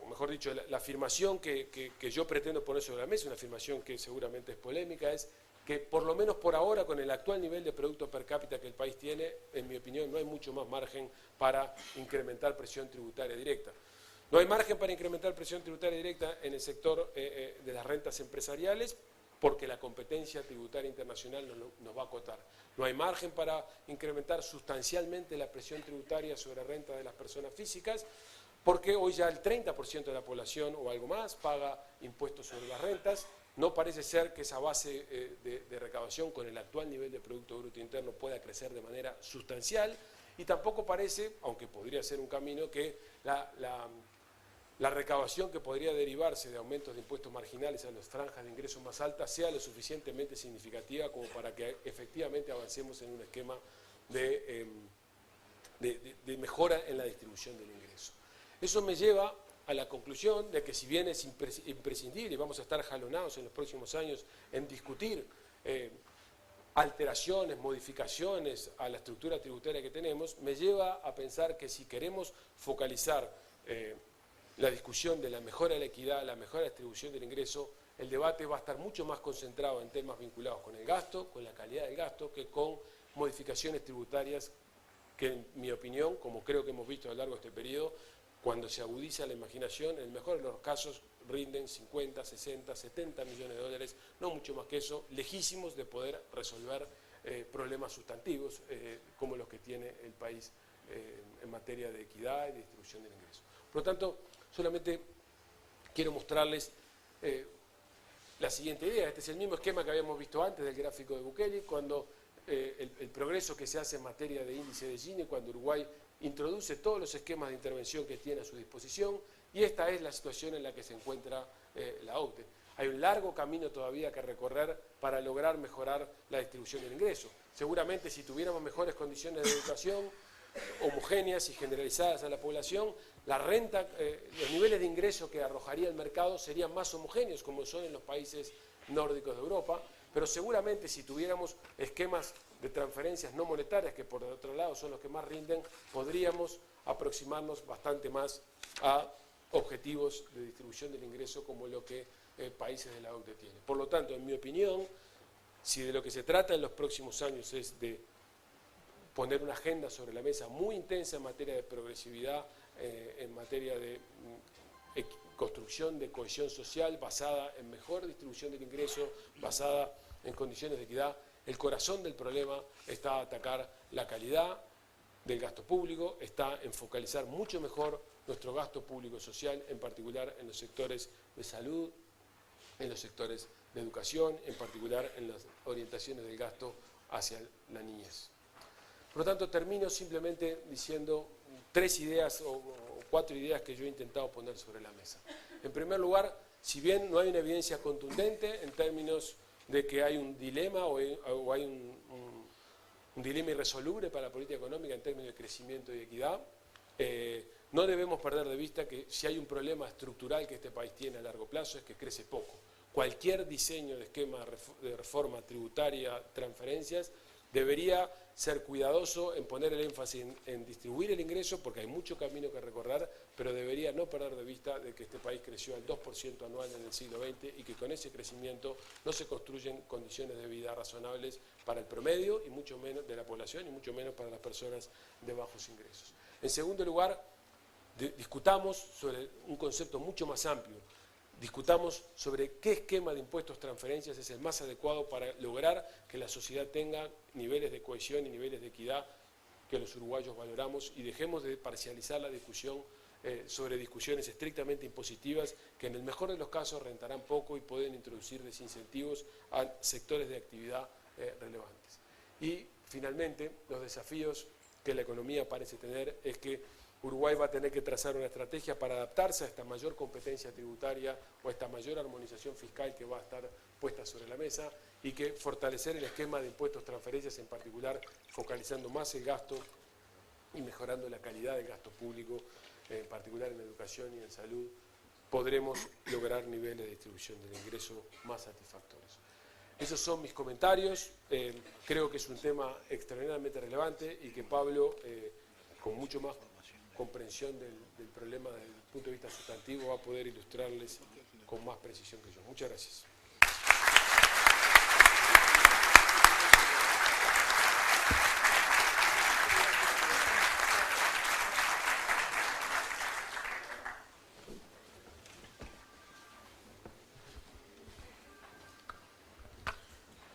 o mejor dicho, la afirmación que yo pretendo poner sobre la mesa, una afirmación que seguramente es polémica, es que por lo menos por ahora, con el actual nivel de producto per cápita que el país tiene, en mi opinión, no hay mucho más margen para incrementar presión tributaria directa. No hay margen para incrementar presión tributaria directa en el sector de las rentas empresariales, porque la competencia tributaria internacional nos va a acotar. No hay margen para incrementar sustancialmente la presión tributaria sobre renta de las personas físicas, porque hoy ya el 30% de la población o algo más paga impuestos sobre las rentas. No parece ser que esa base de recaudación con el actual nivel de Producto Bruto Interno pueda crecer de manera sustancial y tampoco parece, aunque podría ser un camino, que la recaudación que podría derivarse de aumentos de impuestos marginales a las franjas de ingresos más altas sea lo suficientemente significativa como para que efectivamente avancemos en un esquema de mejora en la distribución del ingreso. Eso me lleva a la conclusión de que si bien es imprescindible y vamos a estar jalonados en los próximos años en discutir alteraciones, modificaciones a la estructura tributaria que tenemos, me lleva a pensar que si queremos focalizar la discusión de la mejora de la equidad, la mejora de la distribución del ingreso, el debate va a estar mucho más concentrado en temas vinculados con el gasto, con la calidad del gasto, que con modificaciones tributarias que, en mi opinión, como creo que hemos visto a lo largo de este periodo, cuando se agudiza la imaginación, en el mejor de los casos rinden 50, 60, 70 millones de dólares, no mucho más que eso, lejísimos de poder resolver problemas sustantivos como los que tiene el país en materia de equidad y de distribución del ingreso. Por lo tanto, solamente quiero mostrarles la siguiente idea. Este es el mismo esquema que habíamos visto antes del gráfico de Bukele, cuando el progreso que se hace en materia de índice de Gini, cuando Uruguay introduce todos los esquemas de intervención que tiene a su disposición, y esta es la situación en la que se encuentra la OCDE. Hay un largo camino todavía que recorrer para lograr mejorar la distribución del ingreso. Seguramente si tuviéramos mejores condiciones de educación, homogéneas y generalizadas a la población, la renta, los niveles de ingreso que arrojaría el mercado serían más homogéneos, como son en los países nórdicos de Europa, pero seguramente si tuviéramos esquemas de transferencias no monetarias, que por otro lado son los que más rinden, podríamos aproximarnos bastante más a objetivos de distribución del ingreso como lo que países de la OCDE tienen. Por lo tanto, en mi opinión, si de lo que se trata en los próximos años es de poner una agenda sobre la mesa muy intensa en materia de progresividad, en materia de construcción de cohesión social basada en mejor distribución del ingreso, basada en condiciones de equidad, el corazón del problema está a atacar la calidad del gasto público, está en focalizar mucho mejor nuestro gasto público social, en particular en los sectores de salud, en los sectores de educación, en particular en las orientaciones del gasto hacia la niñez. Por lo tanto, termino simplemente diciendo tres ideas o 4 ideas que yo he intentado poner sobre la mesa. En primer lugar, si bien no hay una evidencia contundente en términos de que hay un dilema o hay un dilema irresoluble para la política económica en términos de crecimiento y equidad, no debemos perder de vista que si hay un problema estructural que este país tiene a largo plazo es que crece poco. Cualquier diseño de esquema de reforma tributaria, transferencias, debería ser cuidadoso en poner el énfasis en distribuir el ingreso, porque hay mucho camino que recorrer, pero debería no perder de vista de que este país creció al 2% anual en el siglo XX y que con ese crecimiento no se construyen condiciones de vida razonables para el promedio y mucho menos de la población y mucho menos para las personas de bajos ingresos. En segundo lugar, discutamos sobre un concepto mucho más amplio. Discutamos sobre qué esquema de impuestos transferencias es el más adecuado para lograr que la sociedad tenga niveles de cohesión y niveles de equidad que los uruguayos valoramos y dejemos de parcializar la discusión sobre discusiones estrictamente impositivas que en el mejor de los casos rentarán poco y pueden introducir desincentivos a sectores de actividad relevantes. Y finalmente, los desafíos que la economía parece tener es que Uruguay va a tener que trazar una estrategia para adaptarse a esta mayor competencia tributaria o a esta mayor armonización fiscal que va a estar puesta sobre la mesa y que fortalecer el esquema de impuestos transferencias, en particular focalizando más el gasto y mejorando la calidad del gasto público, en particular en educación y en salud, podremos lograr niveles de distribución del ingreso más satisfactorios. Esos son mis comentarios. Creo que es un tema extraordinariamente relevante y que Pablo, con mucho más comprensión del problema desde el punto de vista sustantivo, va a poder ilustrarles con más precisión que yo. Muchas gracias.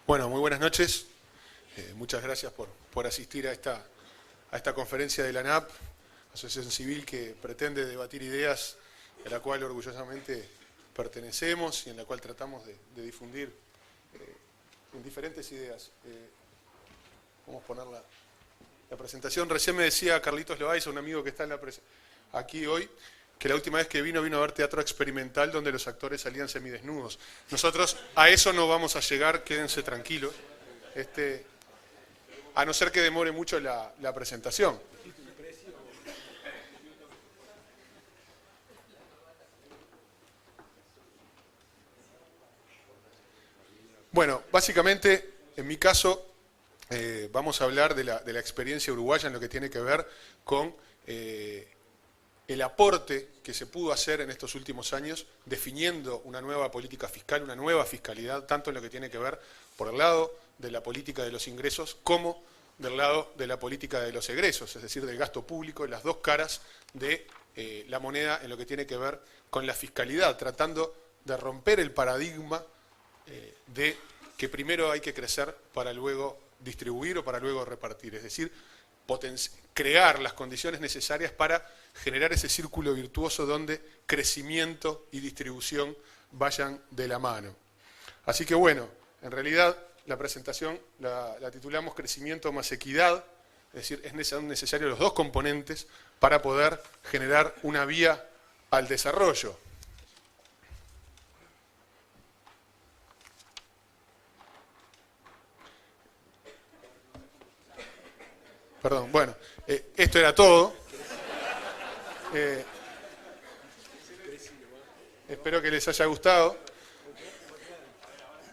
Bueno, muy buenas noches. Muchas gracias por asistir a esta conferencia de la ANAP, Asociación Civil que pretende debatir ideas a la cual orgullosamente pertenecemos y en la cual tratamos de difundir diferentes ideas. Vamos a poner la presentación. Recién me decía Carlitos Loaiza, un amigo que está aquí hoy, que la última vez que vino a ver teatro experimental donde los actores salían semidesnudos. Nosotros a eso no vamos a llegar, quédense tranquilos, a no ser que demore mucho la presentación. Bueno, básicamente, en mi caso, vamos a hablar de la experiencia uruguaya en lo que tiene que ver con el aporte que se pudo hacer en estos últimos años definiendo una nueva política fiscal, una nueva fiscalidad, tanto en lo que tiene que ver por el lado de la política de los ingresos como del lado de la política de los egresos, es decir, del gasto público, las dos caras de la moneda en lo que tiene que ver con la fiscalidad, tratando de romper el paradigma de que primero hay que crecer para luego distribuir o para luego repartir, es decir, crear las condiciones necesarias para generar ese círculo virtuoso donde crecimiento y distribución vayan de la mano. Así que bueno, en realidad la presentación la titulamos Crecimiento más equidad, es decir, son necesarios los dos componentes para poder generar una vía al desarrollo. Perdón, bueno, esto era todo. Espero que les haya gustado.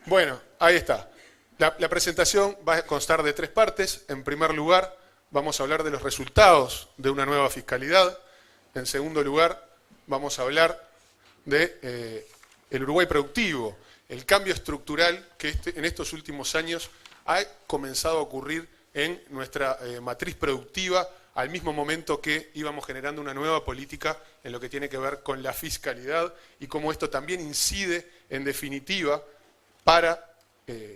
Bueno, ahí está. La presentación va a constar de 3 partes. En primer lugar, vamos a hablar de los resultados de una nueva fiscalidad. En segundo lugar, vamos a hablar de el Uruguay productivo, el cambio estructural que en estos últimos años ha comenzado a ocurrir en nuestra matriz productiva al mismo momento que íbamos generando una nueva política en lo que tiene que ver con la fiscalidad y cómo esto también incide en definitiva para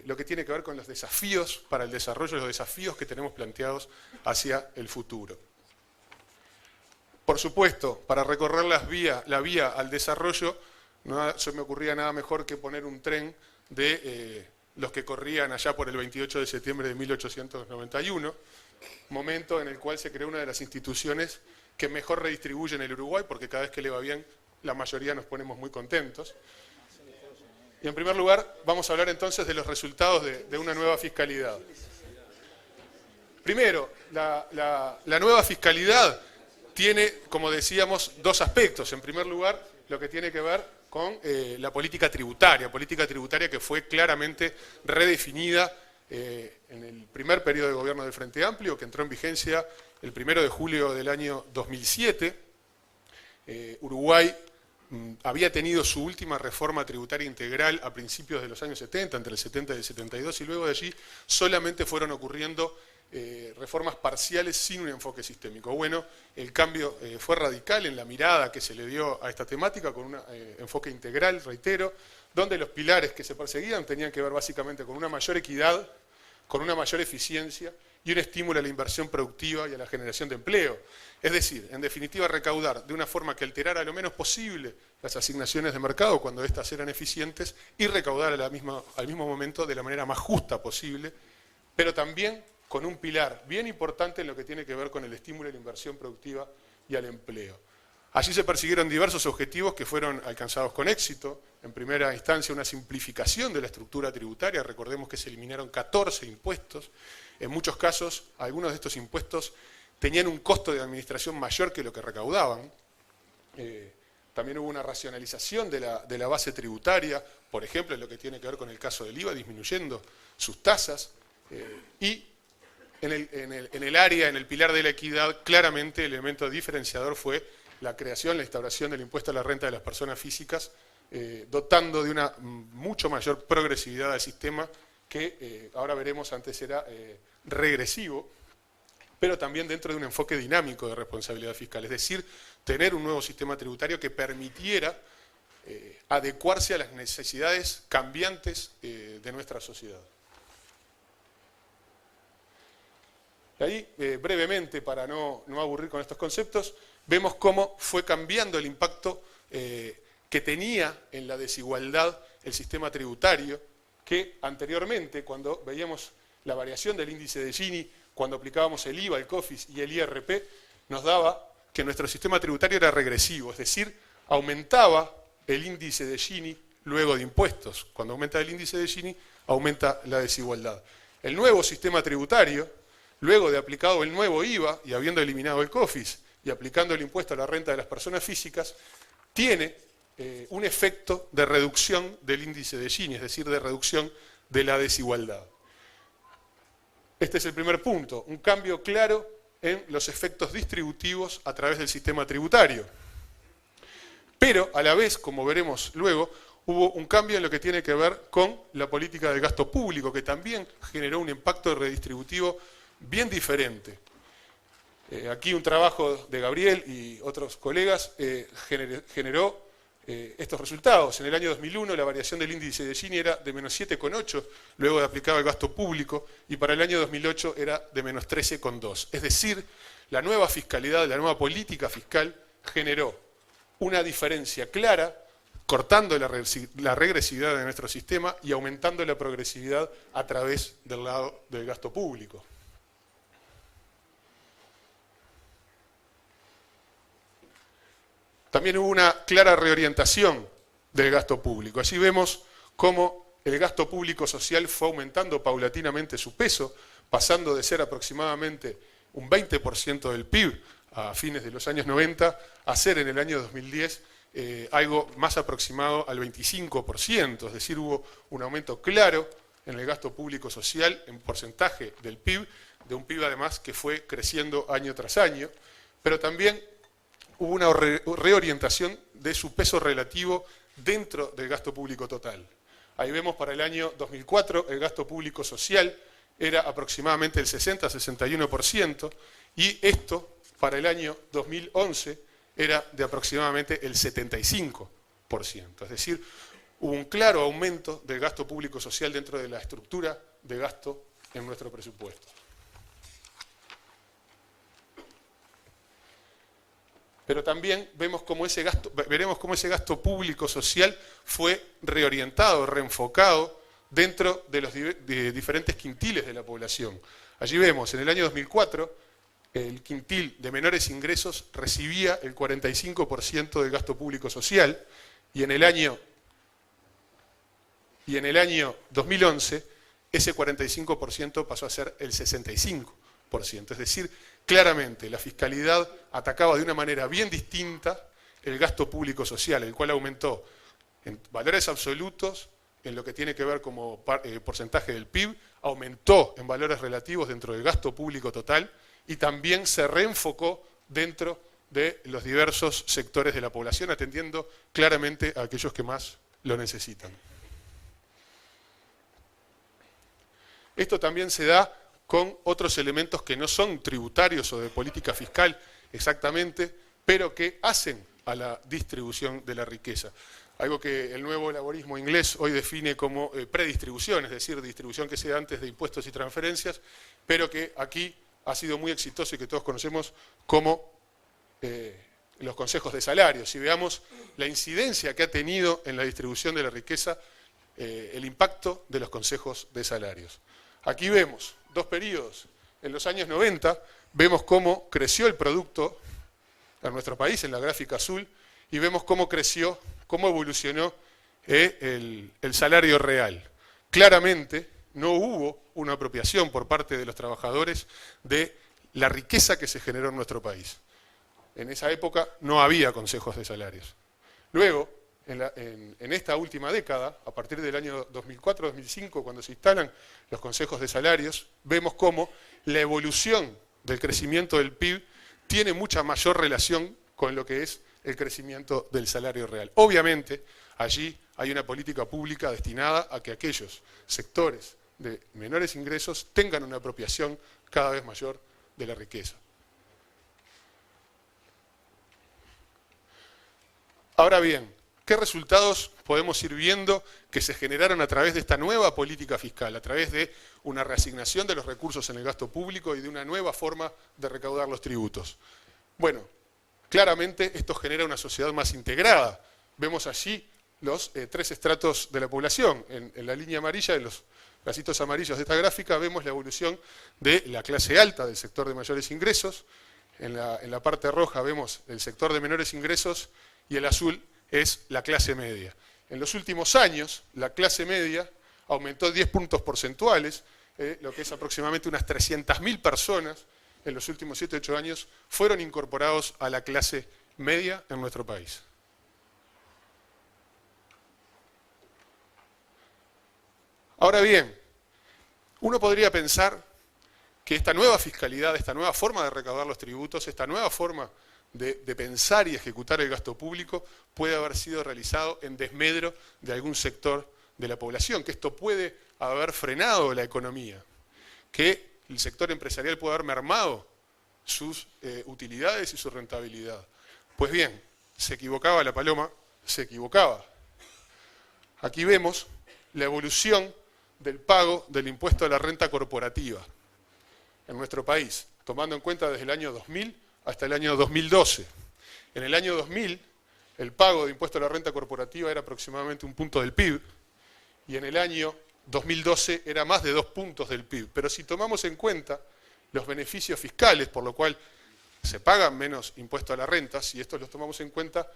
lo que tiene que ver con los desafíos para el desarrollo, los desafíos que tenemos planteados hacia el futuro. Por supuesto, para recorrer la vía al desarrollo, no se me ocurría nada mejor que poner un tren de los que corrían allá por el 28 de septiembre de 1891, momento en el cual se creó una de las instituciones que mejor redistribuyen el Uruguay, porque cada vez que le va bien, la mayoría nos ponemos muy contentos. Y en primer lugar, vamos a hablar entonces de los resultados de una nueva fiscalidad. Primero, la nueva fiscalidad tiene, como decíamos, dos aspectos. En primer lugar, lo que tiene que ver con la política tributaria que fue claramente redefinida en el primer periodo de gobierno del Frente Amplio, que entró en vigencia el 1 de julio del año 2007. Uruguay había tenido su última reforma tributaria integral a principios de los años 70, entre el 70 y el 72, y luego de allí solamente fueron ocurriendo reformas parciales sin un enfoque sistémico. Bueno, el cambio fue radical en la mirada que se le dio a esta temática, con un enfoque integral, reitero, donde los pilares que se perseguían tenían que ver básicamente con una mayor equidad, con una mayor eficiencia y un estímulo a la inversión productiva y a la generación de empleo. Es decir, en definitiva, recaudar de una forma que alterara lo menos posible las asignaciones de mercado cuando éstas eran eficientes y recaudar al mismo momento de la manera más justa posible, pero también con un pilar bien importante en lo que tiene que ver con el estímulo a la inversión productiva y al empleo. Allí se persiguieron diversos objetivos que fueron alcanzados con éxito. En primera instancia, una simplificación de la estructura tributaria. Recordemos que se eliminaron 14 impuestos. En muchos casos, algunos de estos impuestos tenían un costo de administración mayor que lo que recaudaban. También hubo una racionalización de la base tributaria, por ejemplo, en lo que tiene que ver con el caso del IVA, disminuyendo sus tasas. Y en el pilar de la equidad, claramente el elemento diferenciador fue la creación, la instauración del impuesto a la renta de las personas físicas, dotando de una mucho mayor progresividad al sistema que ahora veremos antes era regresivo, pero también dentro de un enfoque dinámico de responsabilidad fiscal, es decir, tener un nuevo sistema tributario que permitiera adecuarse a las necesidades cambiantes de nuestra sociedad. Y ahí, brevemente, para no aburrir con estos conceptos, vemos cómo fue cambiando el impacto que tenía en la desigualdad el sistema tributario, que anteriormente, cuando veíamos la variación del índice de Gini, cuando aplicábamos el IVA, el COFIS y el IRP, nos daba que nuestro sistema tributario era regresivo, es decir, aumentaba el índice de Gini luego de impuestos. Cuando aumenta el índice de Gini, aumenta la desigualdad. El nuevo sistema tributario, luego de aplicado el nuevo IVA y habiendo eliminado el COFIS y aplicando el impuesto a la renta de las personas físicas, tiene un efecto de reducción del índice de Gini, es decir, de reducción de la desigualdad. Este es el primer punto, un cambio claro en los efectos distributivos a través del sistema tributario. Pero, a la vez, como veremos luego, hubo un cambio en lo que tiene que ver con la política del gasto público, que también generó un impacto redistributivo bien diferente. Aquí un trabajo de Gabriel y otros colegas generó estos resultados. En el año 2001 la variación del índice de Gini era de menos 7,8, luego de aplicado el gasto público, y para el año 2008 era de menos 13,2. Es decir, la nueva fiscalidad, la nueva política fiscal generó una diferencia clara, cortando la regresividad de nuestro sistema y aumentando la progresividad a través del lado del gasto público. También hubo una clara reorientación del gasto público. Allí vemos cómo el gasto público social fue aumentando paulatinamente su peso, pasando de ser aproximadamente un 20% del PIB a fines de los años 90, a ser en el año 2010 algo más aproximado al 25%, es decir, hubo un aumento claro en el gasto público social en porcentaje del PIB, de un PIB además que fue creciendo año tras año, pero también hubo una reorientación de su peso relativo dentro del gasto público total. Ahí vemos para el año 2004 el gasto público social era aproximadamente el 60-61% y esto para el año 2011 era de aproximadamente el 75%. Es decir, hubo un claro aumento del gasto público social dentro de la estructura de gasto en nuestro presupuesto. Pero también veremos cómo ese gasto público social fue reorientado, reenfocado dentro de los diferentes quintiles de la población. Allí vemos, en el año 2004, el quintil de menores ingresos recibía el 45% del gasto público social, y en el año 2011 ese 45% pasó a ser el 65%. Es decir, claramente la fiscalidad atacaba de una manera bien distinta el gasto público social, el cual aumentó en valores absolutos, en lo que tiene que ver como porcentaje del PIB, aumentó en valores relativos dentro del gasto público total y también se reenfocó dentro de los diversos sectores de la población, atendiendo claramente a aquellos que más lo necesitan. Esto también se da con otros elementos que no son tributarios o de política fiscal exactamente, pero que hacen a la distribución de la riqueza. Algo que el nuevo laborismo inglés hoy define como predistribución, es decir, distribución que se da antes de impuestos y transferencias, pero que aquí ha sido muy exitoso y que todos conocemos como los consejos de salarios. Si veamos la incidencia que ha tenido en la distribución de la riqueza el impacto de los consejos de salarios. Aquí vemos dos periodos. En los años 90 vemos cómo creció el producto en nuestro país, en la gráfica azul, y vemos cómo creció, cómo evolucionó el salario real. Claramente no hubo una apropiación por parte de los trabajadores de la riqueza que se generó en nuestro país. En esa época no había consejos de salarios. Luego, en esta última década, a partir del año 2004-2005, cuando se instalan los consejos de salarios, vemos cómo la evolución del crecimiento del PIB tiene mucha mayor relación con lo que es el crecimiento del salario real. Obviamente, allí hay una política pública destinada a que aquellos sectores de menores ingresos tengan una apropiación cada vez mayor de la riqueza. Ahora bien, ¿qué resultados podemos ir viendo que se generaron a través de esta nueva política fiscal, a través de una reasignación de los recursos en el gasto público y de una nueva forma de recaudar los tributos? Bueno, claramente esto genera una sociedad más integrada. Vemos allí los tres estratos de la población. En la línea amarilla, en los bracitos amarillos de esta gráfica, vemos la evolución de la clase alta, del sector de mayores ingresos. En la parte roja vemos el sector de menores ingresos y el azul es la clase media. En los últimos años, la clase media aumentó 10 puntos porcentuales, lo que es aproximadamente unas 300.000 personas en los últimos 7-8 años fueron incorporados a la clase media en nuestro país. Ahora bien, uno podría pensar que esta nueva fiscalidad, esta nueva forma de recaudar los tributos, esta nueva forma de pensar y ejecutar el gasto público puede haber sido realizado en desmedro de algún sector de la población, que esto puede haber frenado la economía, que el sector empresarial puede haber mermado sus utilidades y su rentabilidad. Pues bien, se equivocaba la paloma, se equivocaba. Aquí vemos la evolución del pago del impuesto a la renta corporativa en nuestro país, tomando en cuenta desde el año 2000 hasta el año 2012. En el año 2000, el pago de impuesto a la renta corporativa era aproximadamente 1 punto del PIB, y en el año 2012 era más de 2 puntos del PIB. Pero si tomamos en cuenta los beneficios fiscales, por lo cual se pagan menos impuesto a la renta, si estos los tomamos en cuenta,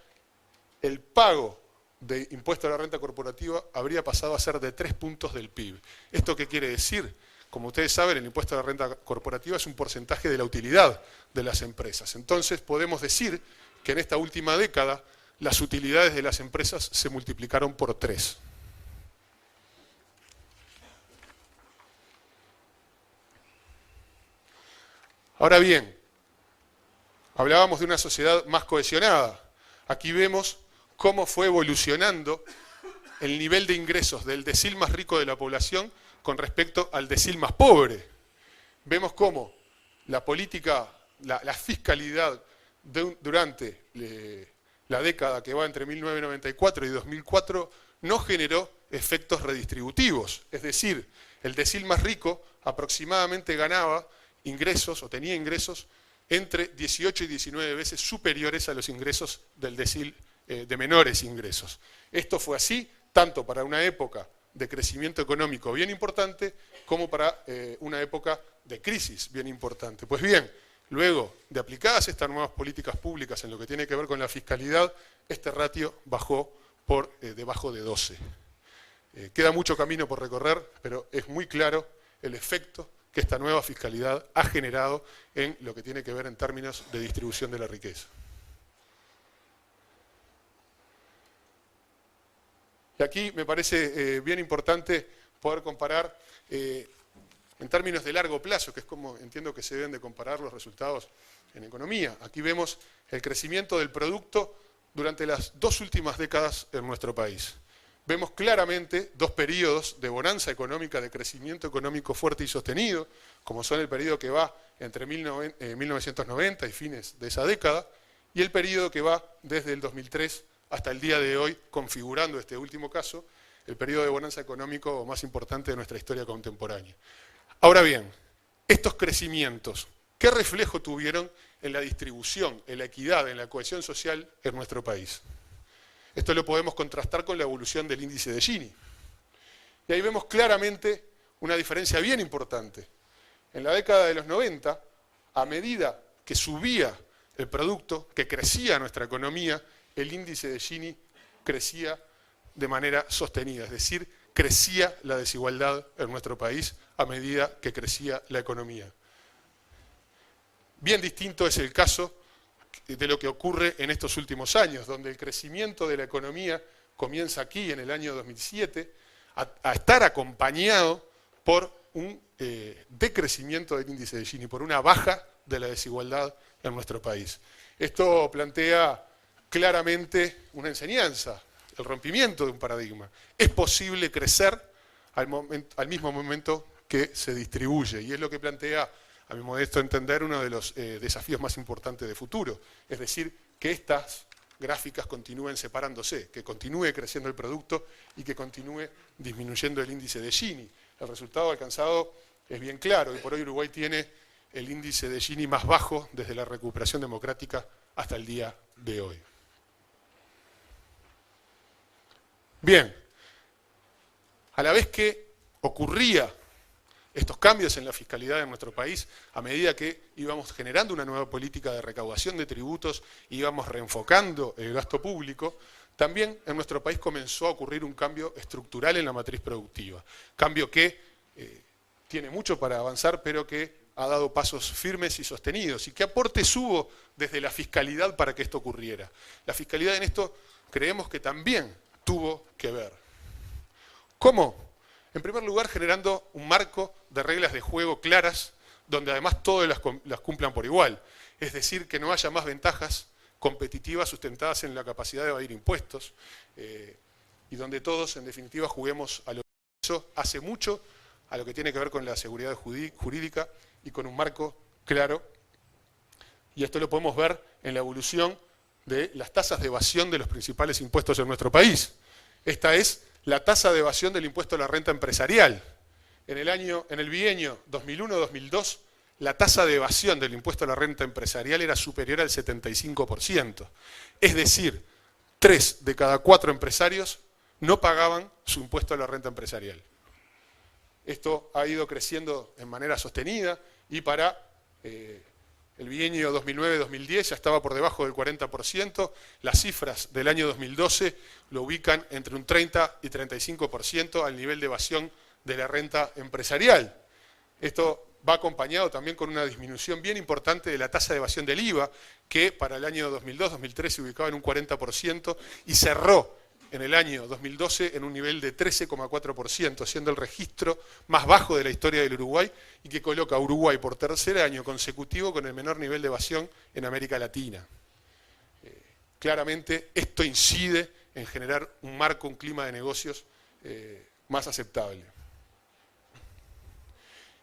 el pago de impuesto a la renta corporativa habría pasado a ser de 3 puntos del PIB. ¿Esto qué quiere decir? Como ustedes saben, el impuesto a la renta corporativa es un porcentaje de la utilidad de las empresas. Entonces podemos decir que en esta última década las utilidades de las empresas se multiplicaron por 3. Ahora bien, hablábamos de una sociedad más cohesionada. Aquí vemos cómo fue evolucionando el nivel de ingresos del decil más rico de la población con respecto al decil más pobre. Vemos cómo la política, la fiscalidad durante la década que va entre 1994 y 2004 no generó efectos redistributivos. Es decir, el decil más rico aproximadamente ganaba ingresos o tenía ingresos entre 18 y 19 veces superiores a los ingresos del decil de menores ingresos. Esto fue así tanto para una época de crecimiento económico bien importante como para una época de crisis bien importante. Pues bien, Luego de aplicadas estas nuevas políticas públicas en lo que tiene que ver con la fiscalidad, este ratio bajó por debajo de 12. Queda mucho camino por recorrer, pero es muy claro el efecto que esta nueva fiscalidad ha generado en lo que tiene que ver en términos de distribución de la riqueza. Y aquí me parece bien importante poder comparar en términos de largo plazo, que es como entiendo que se deben de comparar los resultados en economía. Aquí vemos el crecimiento del producto durante las 2 últimas décadas en nuestro país. Vemos claramente 2 periodos de bonanza económica, de crecimiento económico fuerte y sostenido, como son el periodo que va entre 1990 y fines de esa década, y el periodo que va desde el 2003 hasta el día de hoy, configurando este último caso, el periodo de bonanza económico más importante de nuestra historia contemporánea. Ahora bien, estos crecimientos, ¿qué reflejo tuvieron en la distribución, en la equidad, en la cohesión social en nuestro país? Esto lo podemos contrastar con la evolución del índice de Gini. Y ahí vemos claramente una diferencia bien importante. En la década de los 90, a medida que subía el producto, que crecía nuestra economía, el índice de Gini crecía de manera sostenida, es decir, crecía la desigualdad en nuestro país a medida que crecía la economía. Bien distinto es el caso de lo que ocurre en estos últimos años, donde el crecimiento de la economía comienza aquí en el año 2007 a estar acompañado por un decrecimiento del índice de Gini, por una baja de la desigualdad en nuestro país. Esto plantea claramente una enseñanza, el rompimiento de un paradigma. Es posible crecer al mismo momento que se distribuye, y es lo que plantea, a mi modesto entender, uno de los desafíos más importantes de futuro, es decir, que estas gráficas continúen separándose, que continúe creciendo el producto y que continúe disminuyendo el índice de Gini. El resultado alcanzado es bien claro, y por hoy Uruguay tiene el índice de Gini más bajo desde la recuperación democrática hasta el día de hoy. Bien, a la vez que ocurría estos cambios en la fiscalidad de nuestro país, a medida que íbamos generando una nueva política de recaudación de tributos, íbamos reenfocando el gasto público, también en nuestro país comenzó a ocurrir un cambio estructural en la matriz productiva. Cambio que tiene mucho para avanzar, pero que ha dado pasos firmes y sostenidos. ¿Y qué aportes hubo desde la fiscalidad para que esto ocurriera? La fiscalidad en esto creemos que también tuvo que ver. ¿Cómo? En primer lugar, generando un marco de reglas de juego claras, donde además todos las cumplan por igual. Es decir, que no haya más ventajas competitivas sustentadas en la capacidad de evadir impuestos, y donde todos, en definitiva, juguemos a lo que eso hace mucho a lo que tiene que ver con la seguridad jurídica y con un marco claro. Y esto lo podemos ver en la evolución de las tasas de evasión de los principales impuestos en nuestro país. Esta es la tasa de evasión del impuesto a la renta empresarial. En el bienio 2001-2002, la tasa de evasión del impuesto a la renta empresarial era superior al 75%. Es decir, 3 de cada 4 empresarios no pagaban su impuesto a la renta empresarial. Esto ha ido creciendo en manera sostenida y para el bienio 2009-2010 ya estaba por debajo del 40%, las cifras del año 2012 lo ubican entre un 30 y 35% al nivel de evasión de la renta empresarial. Esto va acompañado también con una disminución bien importante de la tasa de evasión del IVA, que para el año 2002-2003 se ubicaba en un 40% y cerró en el año 2012 en un nivel de 13,4%, siendo el registro más bajo de la historia del Uruguay y que coloca a Uruguay por tercer año consecutivo con el menor nivel de evasión en América Latina. Claramente esto incide en generar un marco, un clima de negocios más aceptable.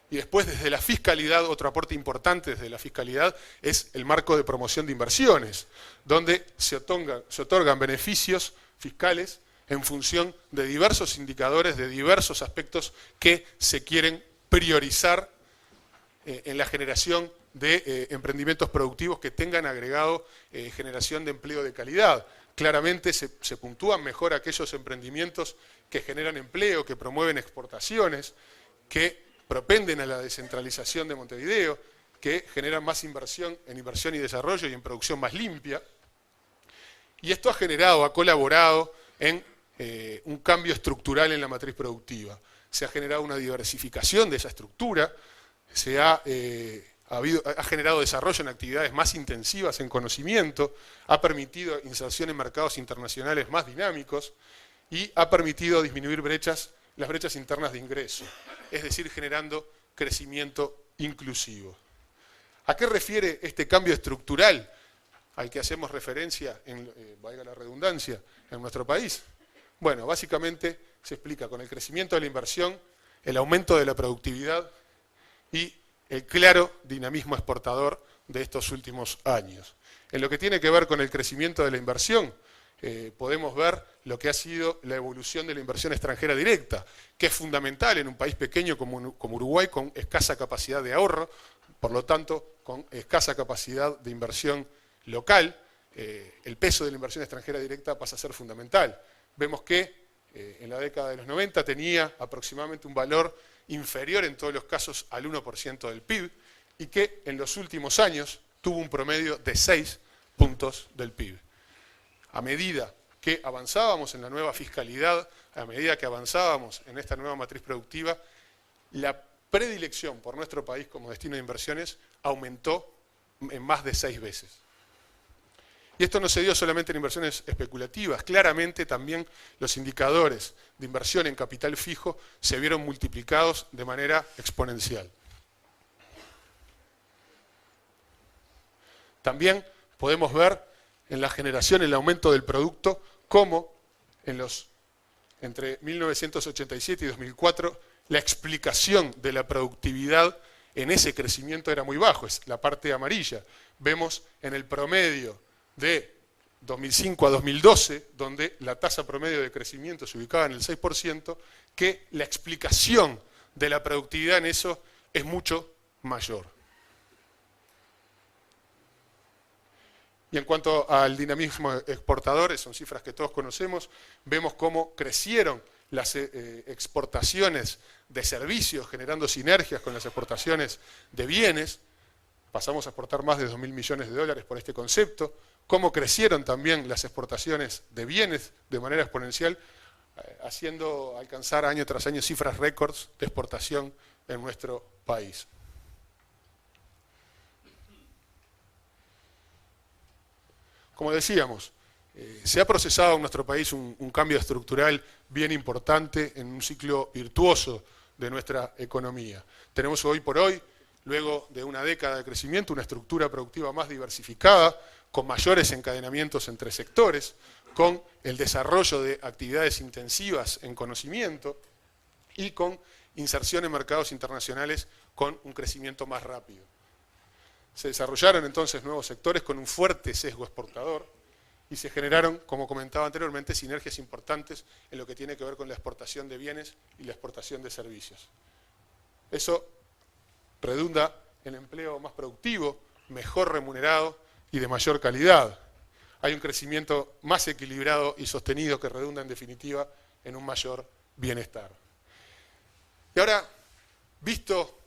Y después, desde la fiscalidad, otro aporte importante desde la fiscalidad es el marco de promoción de inversiones, donde se otorgan beneficios fiscales en función de diversos indicadores, de diversos aspectos que se quieren priorizar en la generación de emprendimientos productivos que tengan agregado generación de empleo de calidad. Claramente se puntúan mejor aquellos emprendimientos que generan empleo, que promueven exportaciones, que propenden a la descentralización de Montevideo, que generan más inversión en inversión y desarrollo y en producción más limpia. Y esto ha colaborado en un cambio estructural en la matriz productiva. Se ha generado una diversificación de esa estructura, ha generado desarrollo en actividades más intensivas en conocimiento, ha permitido inserción en mercados internacionales más dinámicos y ha permitido disminuir las brechas internas de ingreso, es decir, generando crecimiento inclusivo. ¿A qué refiere este cambio estructural al que hacemos referencia, valga la redundancia, en nuestro país? Bueno, básicamente se explica con el crecimiento de la inversión, el aumento de la productividad y el claro dinamismo exportador de estos últimos años. En lo que tiene que ver con el crecimiento de la inversión, podemos ver lo que ha sido la evolución de la inversión extranjera directa, que es fundamental en un país pequeño como Uruguay, con escasa capacidad de ahorro, por lo tanto, con escasa capacidad de inversión local. El peso de la inversión extranjera directa pasa a ser fundamental. Vemos que en la década de los 90 tenía aproximadamente un valor inferior en todos los casos al 1% del PIB y que en los últimos años tuvo un promedio de 6 puntos del PIB. A medida que avanzábamos en la nueva fiscalidad, a medida que avanzábamos en esta nueva matriz productiva, la predilección por nuestro país como destino de inversiones aumentó en más de 6 veces. Y esto no se dio solamente en inversiones especulativas, claramente también los indicadores de inversión en capital fijo se vieron multiplicados de manera exponencial. También podemos ver en la generación, el aumento del producto, cómo entre 1987 y 2004 la explicación de la productividad en ese crecimiento era muy bajo, es la parte amarilla. Vemos en el promedio de 2005 a 2012, donde la tasa promedio de crecimiento se ubicaba en el 6%, que la explicación de la productividad en eso es mucho mayor. Y en cuanto al dinamismo exportador, son cifras que todos conocemos, vemos cómo crecieron las exportaciones de servicios, generando sinergias con las exportaciones de bienes. Pasamos a exportar más de 2.000 millones de dólares por este concepto. Cómo crecieron también las exportaciones de bienes de manera exponencial, haciendo alcanzar año tras año cifras récords de exportación en nuestro país. Como decíamos, se ha procesado en nuestro país un cambio estructural bien importante en un ciclo virtuoso de nuestra economía. Tenemos hoy por hoy, luego de una década de crecimiento, una estructura productiva más diversificada, con mayores encadenamientos entre sectores, con el desarrollo de actividades intensivas en conocimiento y con inserción en mercados internacionales con un crecimiento más rápido. Se desarrollaron entonces nuevos sectores con un fuerte sesgo exportador y se generaron, como comentaba anteriormente, sinergias importantes en lo que tiene que ver con la exportación de bienes y la exportación de servicios. Eso redunda en empleo más productivo, mejor remunerado y de mayor calidad. Hay un crecimiento más equilibrado y sostenido que redunda en definitiva en un mayor bienestar. Y ahora, visto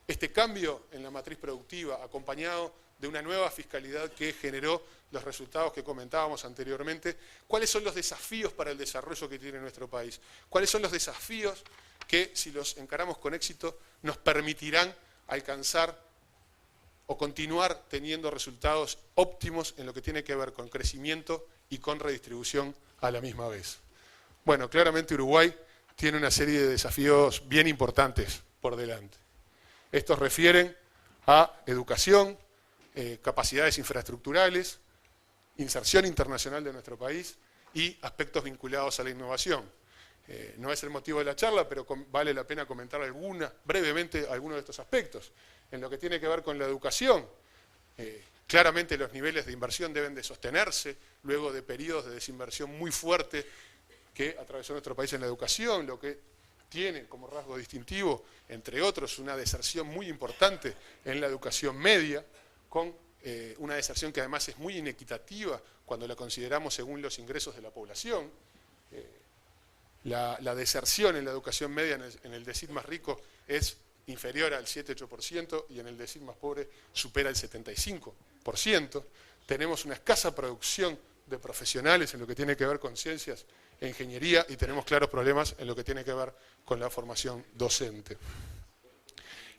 este cambio en la matriz productiva, acompañado de una nueva fiscalidad que generó los resultados que comentábamos anteriormente, ¿cuáles son los desafíos para el desarrollo que tiene nuestro país? ¿Cuáles son los desafíos que, si los encaramos con éxito, nos permitirán alcanzar o continuar teniendo resultados óptimos en lo que tiene que ver con crecimiento y con redistribución a la misma vez? Bueno, claramente Uruguay tiene una serie de desafíos bien importantes por delante. Estos refieren a educación, capacidades infraestructurales, inserción internacional de nuestro país y aspectos vinculados a la innovación. No es el motivo de la charla, pero vale la pena comentar brevemente algunos de estos aspectos. En lo que tiene que ver con la educación, claramente los niveles de inversión deben de sostenerse luego de periodos de desinversión muy fuerte que atravesó nuestro país en la educación, lo que tiene como rasgo distintivo, entre otros, una deserción muy importante en la educación media, con una deserción que además es muy inequitativa cuando la consideramos según los ingresos de la población. La deserción en la educación media en el decil más rico es inferior al 7-8% y en el decil más pobre supera el 75%. Tenemos una escasa producción de profesionales en lo que tiene que ver con ciencias e ingeniería y tenemos claros problemas en lo que tiene que ver con la formación docente.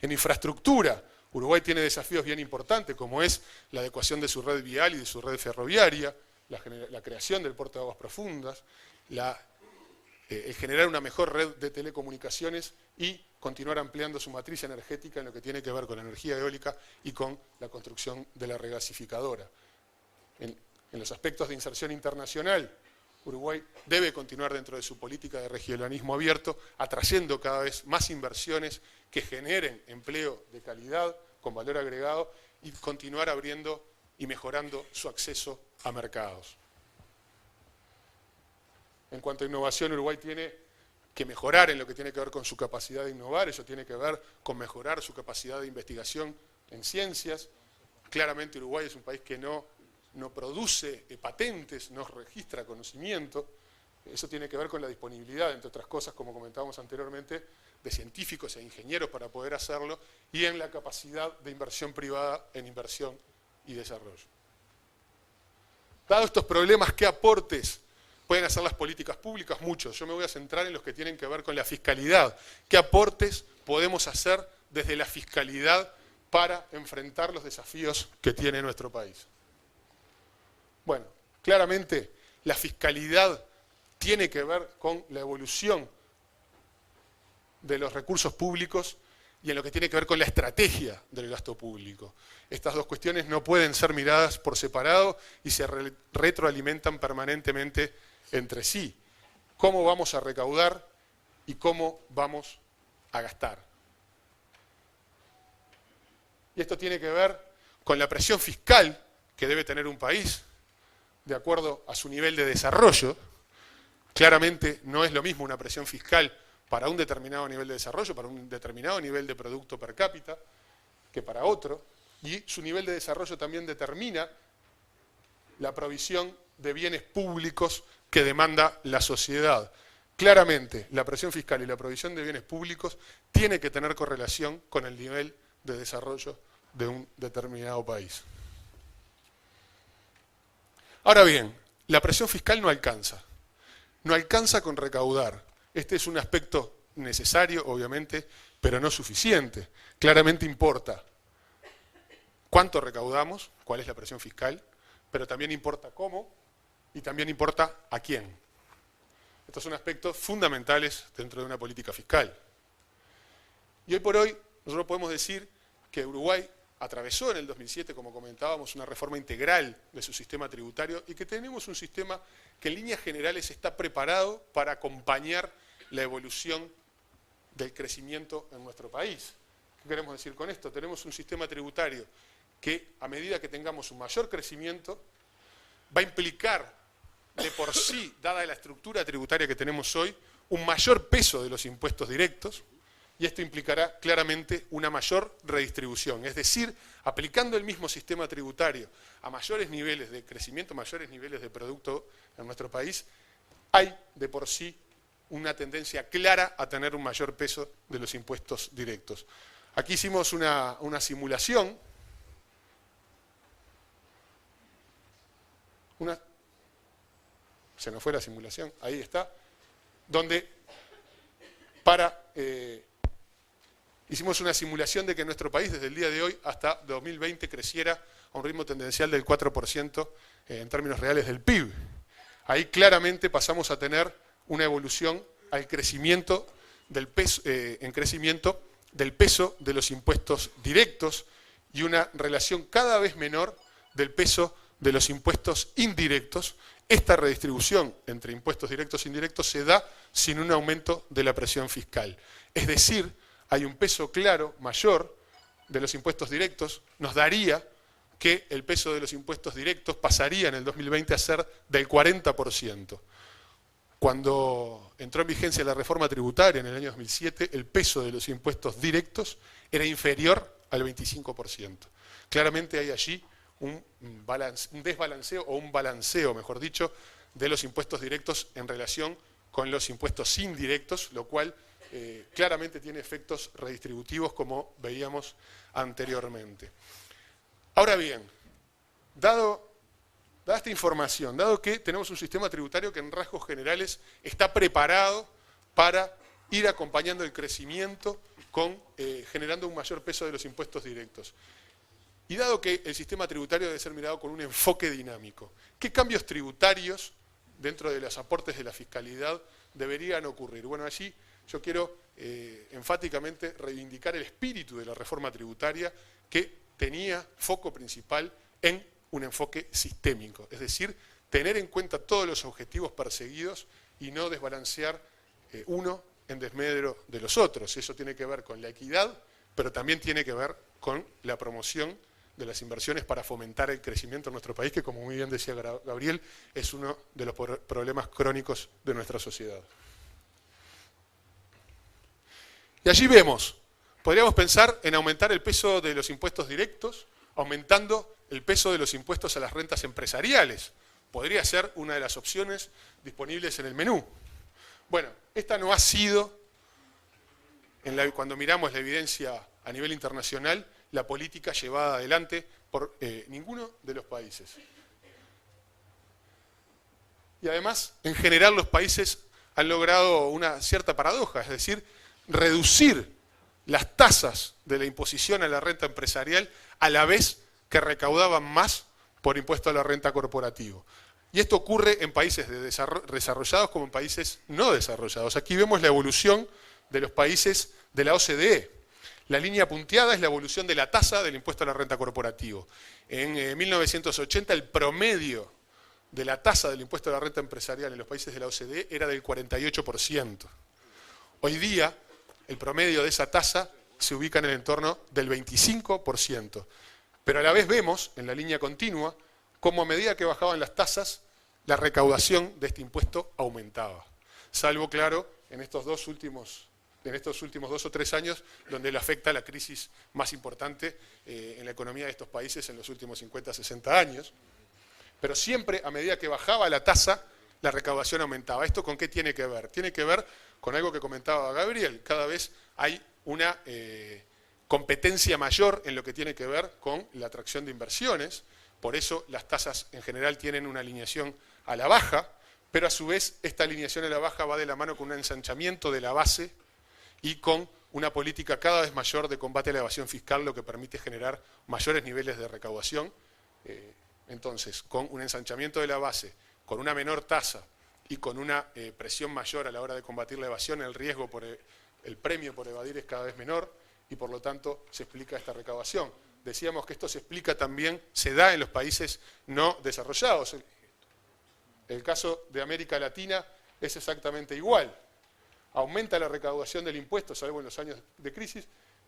En infraestructura, Uruguay tiene desafíos bien importantes, como es la adecuación de su red vial y de su red ferroviaria, la creación del puerto de aguas profundas, el generar una mejor red de telecomunicaciones y continuar ampliando su matriz energética en lo que tiene que ver con la energía eólica y con la construcción de la regasificadora. En los aspectos de inserción internacional, Uruguay debe continuar dentro de su política de regionalismo abierto, atrayendo cada vez más inversiones que generen empleo de calidad, con valor agregado, y continuar abriendo y mejorando su acceso a mercados. En cuanto a innovación, Uruguay tiene que mejorar en lo que tiene que ver con su capacidad de innovar, eso tiene que ver con mejorar su capacidad de investigación en ciencias. Claramente Uruguay es un país que no produce patentes, no registra conocimiento. Eso tiene que ver con la disponibilidad, entre otras cosas, como comentábamos anteriormente, de científicos e ingenieros para poder hacerlo, y en la capacidad de inversión privada en inversión y desarrollo. Dados estos problemas, ¿qué aportes pueden hacer las políticas públicas? Muchos. Yo me voy a centrar en los que tienen que ver con la fiscalidad. ¿Qué aportes podemos hacer desde la fiscalidad para enfrentar los desafíos que tiene nuestro país? Bueno, claramente la fiscalidad tiene que ver con la evolución de los recursos públicos y en lo que tiene que ver con la estrategia del gasto público. Estas dos cuestiones no pueden ser miradas por separado y se retroalimentan permanentemente entre sí. ¿Cómo vamos a recaudar y cómo vamos a gastar? Y esto tiene que ver con la presión fiscal que debe tener un país de acuerdo a su nivel de desarrollo. Claramente no es lo mismo una presión fiscal para un determinado nivel de desarrollo, para un determinado nivel de producto per cápita, que para otro, y su nivel de desarrollo también determina la provisión de bienes públicos que demanda la sociedad. Claramente, la presión fiscal y la provisión de bienes públicos tiene que tener correlación con el nivel de desarrollo de un determinado país. Ahora bien, la presión fiscal no alcanza con recaudar. Este es un aspecto necesario, obviamente, pero no suficiente. Claramente importa cuánto recaudamos, cuál es la presión fiscal, pero también importa cómo y también importa a quién. Estos son aspectos fundamentales dentro de una política fiscal. Y hoy por hoy nosotros podemos decir que Uruguay atravesó en el 2007, como comentábamos, una reforma integral de su sistema tributario y que tenemos un sistema que en líneas generales está preparado para acompañar la evolución del crecimiento en nuestro país. ¿Qué queremos decir con esto? Tenemos un sistema tributario que a medida que tengamos un mayor crecimiento va a implicar de por sí, dada la estructura tributaria que tenemos hoy, un mayor peso de los impuestos directos, y esto implicará claramente una mayor redistribución. Es decir, aplicando el mismo sistema tributario a mayores niveles de crecimiento, mayores niveles de producto en nuestro país, hay de por sí una tendencia clara a tener un mayor peso de los impuestos directos. Aquí hicimos una simulación, se nos fue la simulación, ahí está, donde hicimos una simulación de que nuestro país desde el día de hoy hasta 2020 creciera a un ritmo tendencial del 4% en términos reales del PIB. Ahí claramente pasamos a tener una evolución al crecimiento del peso, del peso de los impuestos directos y una relación cada vez menor del peso de los impuestos indirectos. Esta redistribución entre impuestos directos e indirectos se da sin un aumento de la presión fiscal. Es decir, hay un peso claro, mayor, de los impuestos directos, nos daría que el peso de los impuestos directos pasaría en el 2020 a ser del 40%. Cuando entró en vigencia la reforma tributaria en el año 2007, el peso de los impuestos directos era inferior al 25%. Claramente hay allí un desbalanceo, o un balanceo, mejor dicho, de los impuestos directos en relación con los impuestos indirectos, lo cual claramente tiene efectos redistributivos como veíamos anteriormente. Ahora bien, dada esta información, dado que tenemos un sistema tributario que en rasgos generales está preparado para ir acompañando el crecimiento generando un mayor peso de los impuestos directos, y dado que el sistema tributario debe ser mirado con un enfoque dinámico, ¿qué cambios tributarios dentro de los aportes de la fiscalidad deberían ocurrir? Bueno, allí yo quiero enfáticamente reivindicar el espíritu de la reforma tributaria que tenía foco principal en un enfoque sistémico, es decir, tener en cuenta todos los objetivos perseguidos y no desbalancear uno en desmedro de los otros. Eso tiene que ver con la equidad, pero también tiene que ver con la promoción de las inversiones para fomentar el crecimiento en nuestro país, que como muy bien decía Gabriel, es uno de los problemas crónicos de nuestra sociedad. Y allí vemos, podríamos pensar en aumentar el peso de los impuestos directos, aumentando el peso de los impuestos a las rentas empresariales. Podría ser una de las opciones disponibles en el menú. Bueno, esta no ha sido, cuando miramos la evidencia a nivel internacional, la política llevada adelante por ninguno de los países. Y además, en general, los países han logrado una cierta paradoja, es decir, reducir las tasas de la imposición a la renta empresarial a la vez que recaudaban más por impuesto a la renta corporativa. Y esto ocurre en países desarrollados como en países no desarrollados. Aquí vemos la evolución de los países de la OCDE. La línea punteada es la evolución de la tasa del impuesto a la renta corporativa. En 1980 el promedio de la tasa del impuesto a la renta empresarial en los países de la OCDE era del 48%. Hoy día el promedio de esa tasa se ubica en el entorno del 25%. Pero a la vez vemos, en la línea continua, cómo a medida que bajaban las tasas, la recaudación de este impuesto aumentaba. Salvo, claro, en estos últimos 2 o 3 años, donde le afecta la crisis más importante en la economía de estos países en los últimos 50, 60 años. Pero siempre, a medida que bajaba la tasa, la recaudación aumentaba. ¿Esto con qué tiene que ver? Tiene que ver con algo que comentaba Gabriel. Cada vez hay una competencia mayor en lo que tiene que ver con la atracción de inversiones. Por eso las tasas en general tienen una alineación a la baja, pero a su vez esta alineación a la baja va de la mano con un ensanchamiento de la base y con una política cada vez mayor de combate a la evasión fiscal, lo que permite generar mayores niveles de recaudación. Entonces, con un ensanchamiento de la base, con una menor tasa y con una presión mayor a la hora de combatir la evasión, el riesgo por el premio por evadir es cada vez menor y por lo tanto se explica esta recaudación. Decíamos que esto se explica también, se da en los países no desarrollados. El caso de América Latina es exactamente igual. Aumenta la recaudación del impuesto, salvo en los años de crisis,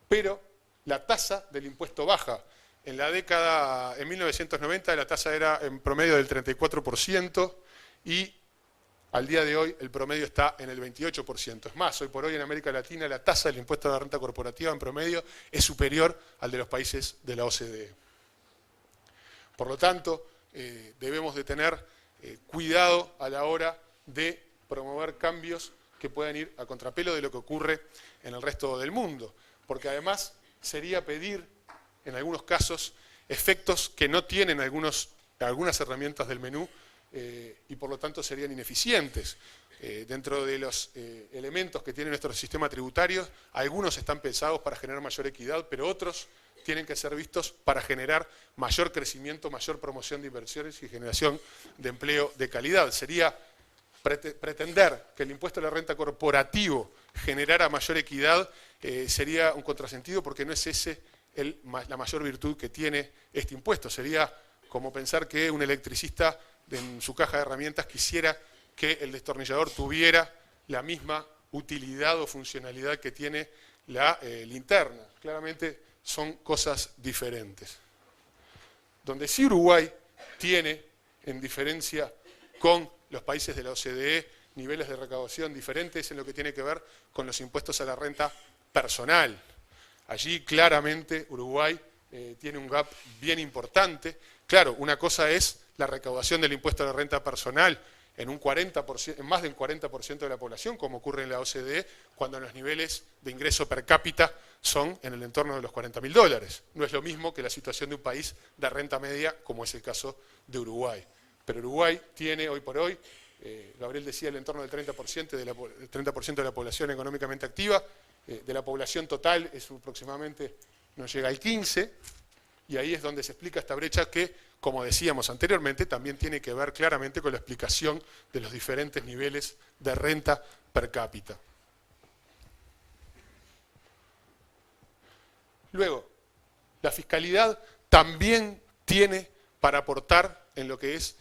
pero la tasa del impuesto baja. En 1990 la tasa era en promedio del 34% y al día de hoy el promedio está en el 28%. Es más, hoy por hoy en América Latina la tasa del impuesto a la renta corporativa en promedio es superior al de los países de la OCDE. Por lo tanto, debemos de tener cuidado a la hora de promover cambios que puedan ir a contrapelo de lo que ocurre en el resto del mundo, porque además sería pedir, en algunos casos, efectos que no tienen algunas herramientas del menú y por lo tanto serían ineficientes. Dentro de los elementos que tiene nuestro sistema tributario, algunos están pensados para generar mayor equidad, pero otros tienen que ser vistos para generar mayor crecimiento, mayor promoción de inversiones y generación de empleo de calidad. Sería pretender que el impuesto a la renta corporativo generara mayor equidad, sería un contrasentido porque no es ese la mayor virtud que tiene este impuesto. Sería como pensar que un electricista en su caja de herramientas quisiera que el destornillador tuviera la misma utilidad o funcionalidad que tiene la linterna. Claramente son cosas diferentes. Donde sí Uruguay tiene, en diferencia con los países de la OCDE, niveles de recaudación diferentes en lo que tiene que ver con los impuestos a la renta personal. Allí claramente Uruguay tiene un gap bien importante. Claro, una cosa es la recaudación del impuesto a la renta personal en un 40%, en más del 40% de la población, como ocurre en la OCDE, cuando los niveles de ingreso per cápita son en el entorno de los $40.000. No es lo mismo que la situación de un país de renta media, como es el caso de Uruguay. Pero Uruguay tiene hoy por hoy, Gabriel decía, el entorno del 30% de la población económicamente activa, de la población total es aproximadamente, no llega al 15%, y ahí es donde se explica esta brecha que, como decíamos anteriormente, también tiene que ver claramente con la explicación de los diferentes niveles de renta per cápita. Luego, la fiscalidad también tiene para aportar en lo que es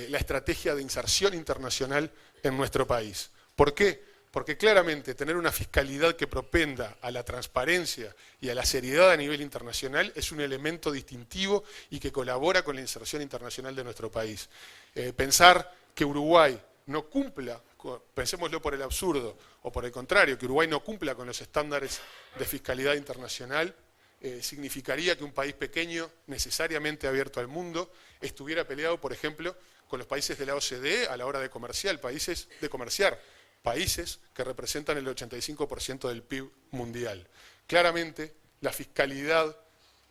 la estrategia de inserción internacional en nuestro país. ¿Por qué? Porque claramente tener una fiscalidad que propenda a la transparencia y a la seriedad a nivel internacional es un elemento distintivo y que colabora con la inserción internacional de nuestro país. Pensar que Uruguay no cumpla, pensémoslo por el absurdo, o por el contrario, que Uruguay no cumpla con los estándares de fiscalidad internacional, significaría que un país pequeño, necesariamente abierto al mundo, estuviera peleado, por ejemplo, con los países de la OCDE a la hora de comerciar, países que representan el 85% del PIB mundial. Claramente, la fiscalidad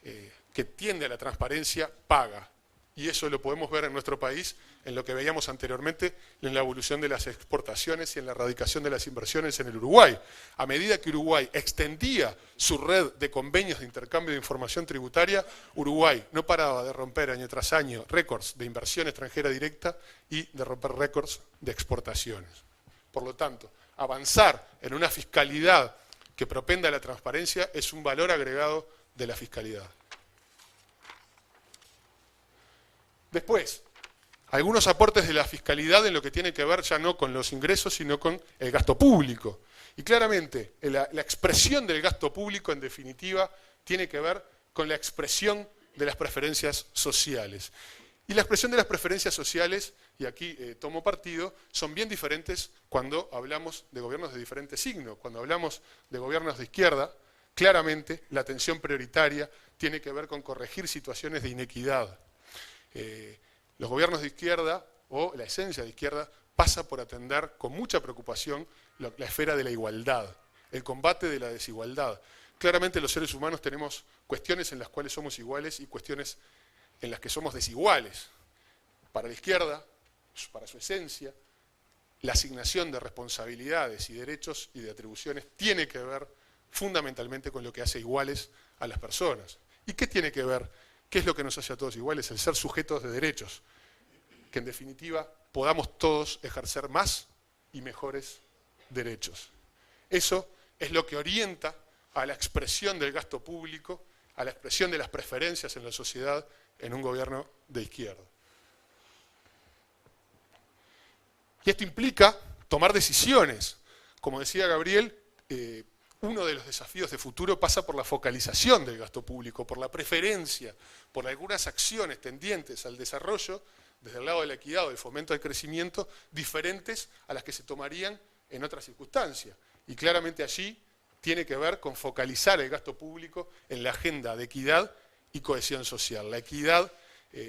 que tiende a la transparencia paga, y eso lo podemos ver en nuestro país, en lo que veíamos anteriormente, en la evolución de las exportaciones y en la erradicación de las inversiones en el Uruguay. A medida que Uruguay extendía su red de convenios de intercambio de información tributaria, Uruguay no paraba de romper año tras año récords de inversión extranjera directa y de romper récords de exportaciones. Por lo tanto, avanzar en una fiscalidad que propenda a la transparencia es un valor agregado de la fiscalidad. Después, algunos aportes de la fiscalidad en lo que tiene que ver ya no con los ingresos, sino con el gasto público. Y claramente, la expresión del gasto público, en definitiva, tiene que ver con la expresión de las preferencias sociales. Y la expresión de las preferencias sociales, y aquí tomo partido, son bien diferentes cuando hablamos de gobiernos de diferentes signos. Cuando hablamos de gobiernos de izquierda, claramente la atención prioritaria tiene que ver con corregir situaciones de inequidad. Los gobiernos de izquierda, o la esencia de izquierda, pasa por atender con mucha preocupación la esfera de la igualdad, el combate de la desigualdad. Claramente los seres humanos tenemos cuestiones en las cuales somos iguales y cuestiones en las que somos desiguales. Para la izquierda, para su esencia, la asignación de responsabilidades y derechos y de atribuciones tiene que ver fundamentalmente con lo que hace iguales a las personas. ¿Y qué tiene que ver? ¿Qué es lo que nos hace a todos iguales? El ser sujetos de derechos. Que en definitiva podamos todos ejercer más y mejores derechos. Eso es lo que orienta a la expresión del gasto público, a la expresión de las preferencias en la sociedad en un gobierno de izquierda. Y esto implica tomar decisiones. Como decía Gabriel, uno de los desafíos de futuro pasa por la focalización del gasto público, por la preferencia, por algunas acciones tendientes al desarrollo, desde el lado de la equidad o del fomento al crecimiento, diferentes a las que se tomarían en otras circunstancias. Y claramente allí tiene que ver con focalizar el gasto público en la agenda de equidad y cohesión social. La equidad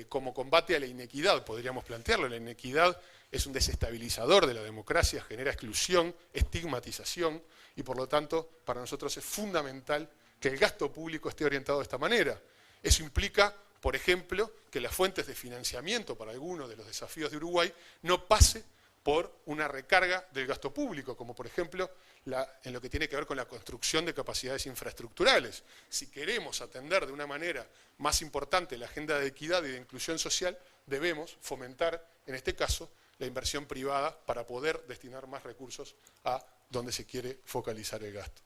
como combate a la inequidad, podríamos plantearlo. La inequidad es un desestabilizador de la democracia, genera exclusión, estigmatización, y por lo tanto para nosotros es fundamental que el gasto público esté orientado de esta manera. Eso implica, por ejemplo, que las fuentes de financiamiento para algunos de los desafíos de Uruguay no pase por una recarga del gasto público, como por ejemplo en lo que tiene que ver con la construcción de capacidades infraestructurales. Si queremos atender de una manera más importante la agenda de equidad y de inclusión social, debemos fomentar, en este caso, la inversión privada para poder destinar más recursos a donde se quiere focalizar el gasto.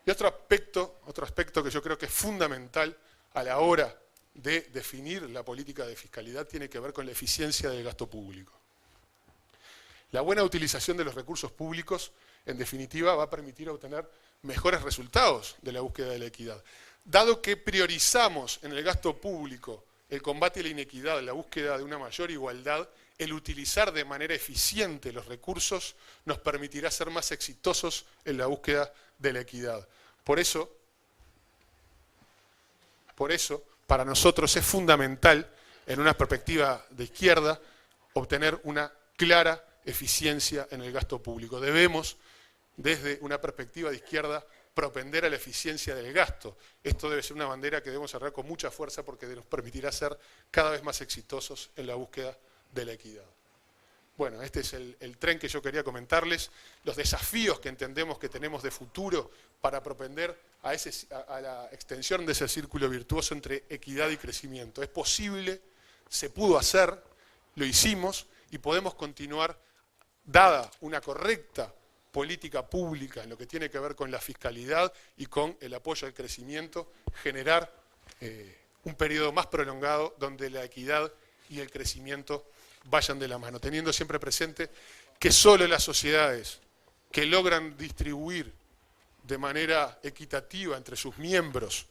Y otro aspecto que yo creo que es fundamental a la hora de definir la política de fiscalidad tiene que ver con la eficiencia del gasto público. La buena utilización de los recursos públicos, en definitiva, va a permitir obtener mejores resultados de la búsqueda de la equidad. Dado que priorizamos en el gasto público el combate a la inequidad, la búsqueda de una mayor igualdad, el utilizar de manera eficiente los recursos nos permitirá ser más exitosos en la búsqueda de la equidad. Por eso, para nosotros es fundamental en una perspectiva de izquierda, obtener una clara eficiencia en el gasto público. Debemos, desde una perspectiva de izquierda, propender a la eficiencia del gasto. Esto debe ser una bandera que debemos cerrar con mucha fuerza porque nos permitirá ser cada vez más exitosos en la búsqueda de la equidad. Bueno, este es el tren que yo quería comentarles, los desafíos que entendemos que tenemos de futuro para propender a la extensión de ese círculo virtuoso entre equidad y crecimiento. Es posible, se pudo hacer, lo hicimos y podemos continuar, dada una correcta política pública en lo que tiene que ver con la fiscalidad y con el apoyo al crecimiento, generar un periodo más prolongado donde la equidad y el crecimiento vayan de la mano, teniendo siempre presente que solo las sociedades que logran distribuir de manera equitativa entre sus miembros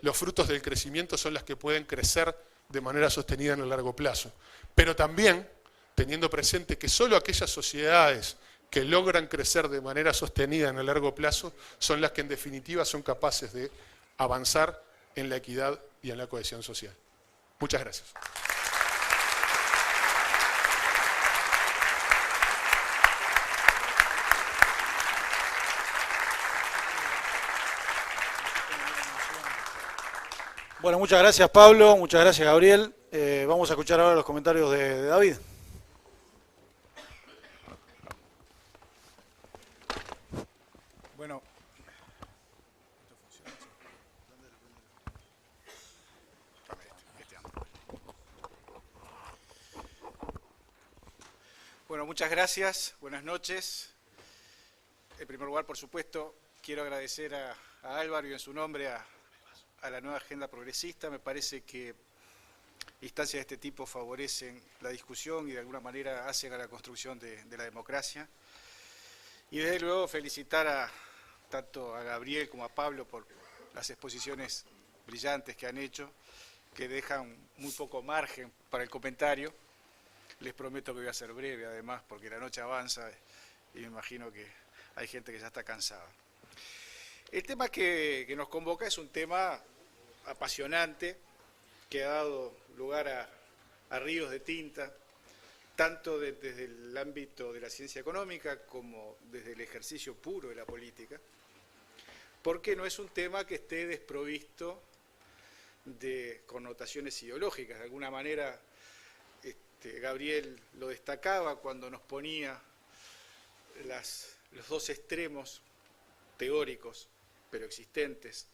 los frutos del crecimiento son las que pueden crecer de manera sostenida en el largo plazo. Pero también teniendo presente que solo aquellas sociedades que logran crecer de manera sostenida en el largo plazo son las que en definitiva son capaces de avanzar en la equidad y en la cohesión social. Muchas gracias. Bueno, muchas gracias Pablo, muchas gracias Gabriel. Vamos a escuchar ahora los comentarios de David. Bueno, muchas gracias, buenas noches. En primer lugar, por supuesto, quiero agradecer a Álvaro y en su nombre a la nueva agenda progresista. Me parece que instancias de este tipo favorecen la discusión y de alguna manera hacen a la construcción de la democracia. Y desde luego felicitar tanto a Gabriel como a Pablo por las exposiciones brillantes que han hecho, que dejan muy poco margen para el comentario. Les prometo que voy a ser breve además, porque la noche avanza y me imagino que hay gente que ya está cansada. El tema que nos convoca es un tema apasionante que ha dado lugar a ríos de tinta, tanto desde el ámbito de la ciencia económica como desde el ejercicio puro de la política, porque no es un tema que esté desprovisto de connotaciones ideológicas. De alguna manera, Gabriel lo destacaba cuando nos ponía los dos extremos teóricos, pero existentes,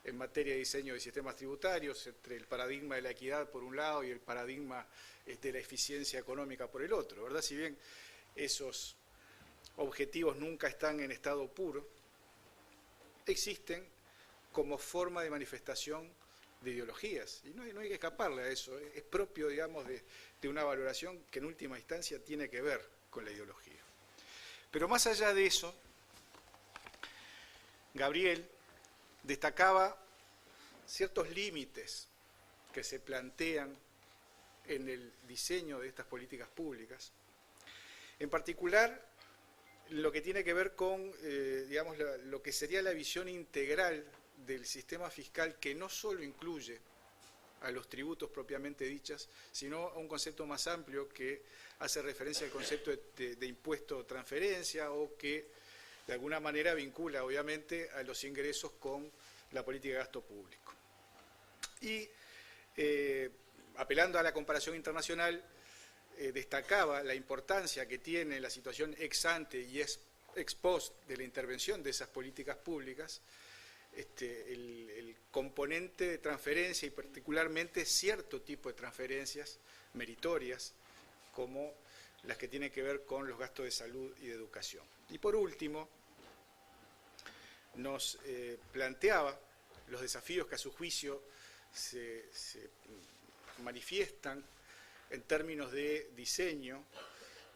en materia de diseño de sistemas tributarios, entre el paradigma de la equidad por un lado y el paradigma de la eficiencia económica por el otro, ¿verdad? Si bien esos objetivos nunca están en estado puro, existen como forma de manifestación de ideologías, y no hay que escaparle a eso, es propio, digamos, de una valoración que en última instancia tiene que ver con la ideología. Pero más allá de eso, Gabriel destacaba ciertos límites que se plantean en el diseño de estas políticas públicas, en particular lo que tiene que ver con, digamos, lo que sería la visión integral del sistema fiscal, que no solo incluye a los tributos propiamente dichas, sino a un concepto más amplio que hace referencia al concepto de impuesto transferencia, o que de alguna manera vincula obviamente a los ingresos con la política de gasto público. Y apelando a la comparación internacional, destacaba la importancia que tiene la situación ex ante y ex post de la intervención de esas políticas públicas, el componente de transferencia y particularmente cierto tipo de transferencias meritorias, como las que tienen que ver con los gastos de salud y de educación. Y por último, nos planteaba los desafíos que a su juicio se manifiestan en términos de diseño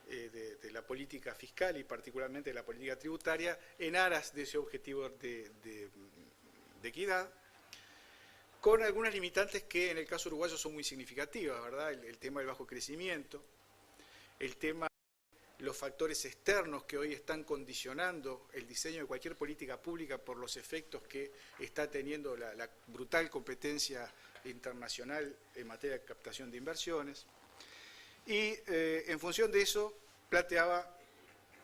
de la política fiscal y particularmente de la política tributaria en aras de ese objetivo de equidad, con algunas limitantes que en el caso uruguayo son muy significativas, ¿verdad? El tema del bajo crecimiento, el tema de los factores externos que hoy están condicionando el diseño de cualquier política pública por los efectos que está teniendo la brutal competencia internacional en materia de captación de inversiones, y en función de eso planteaba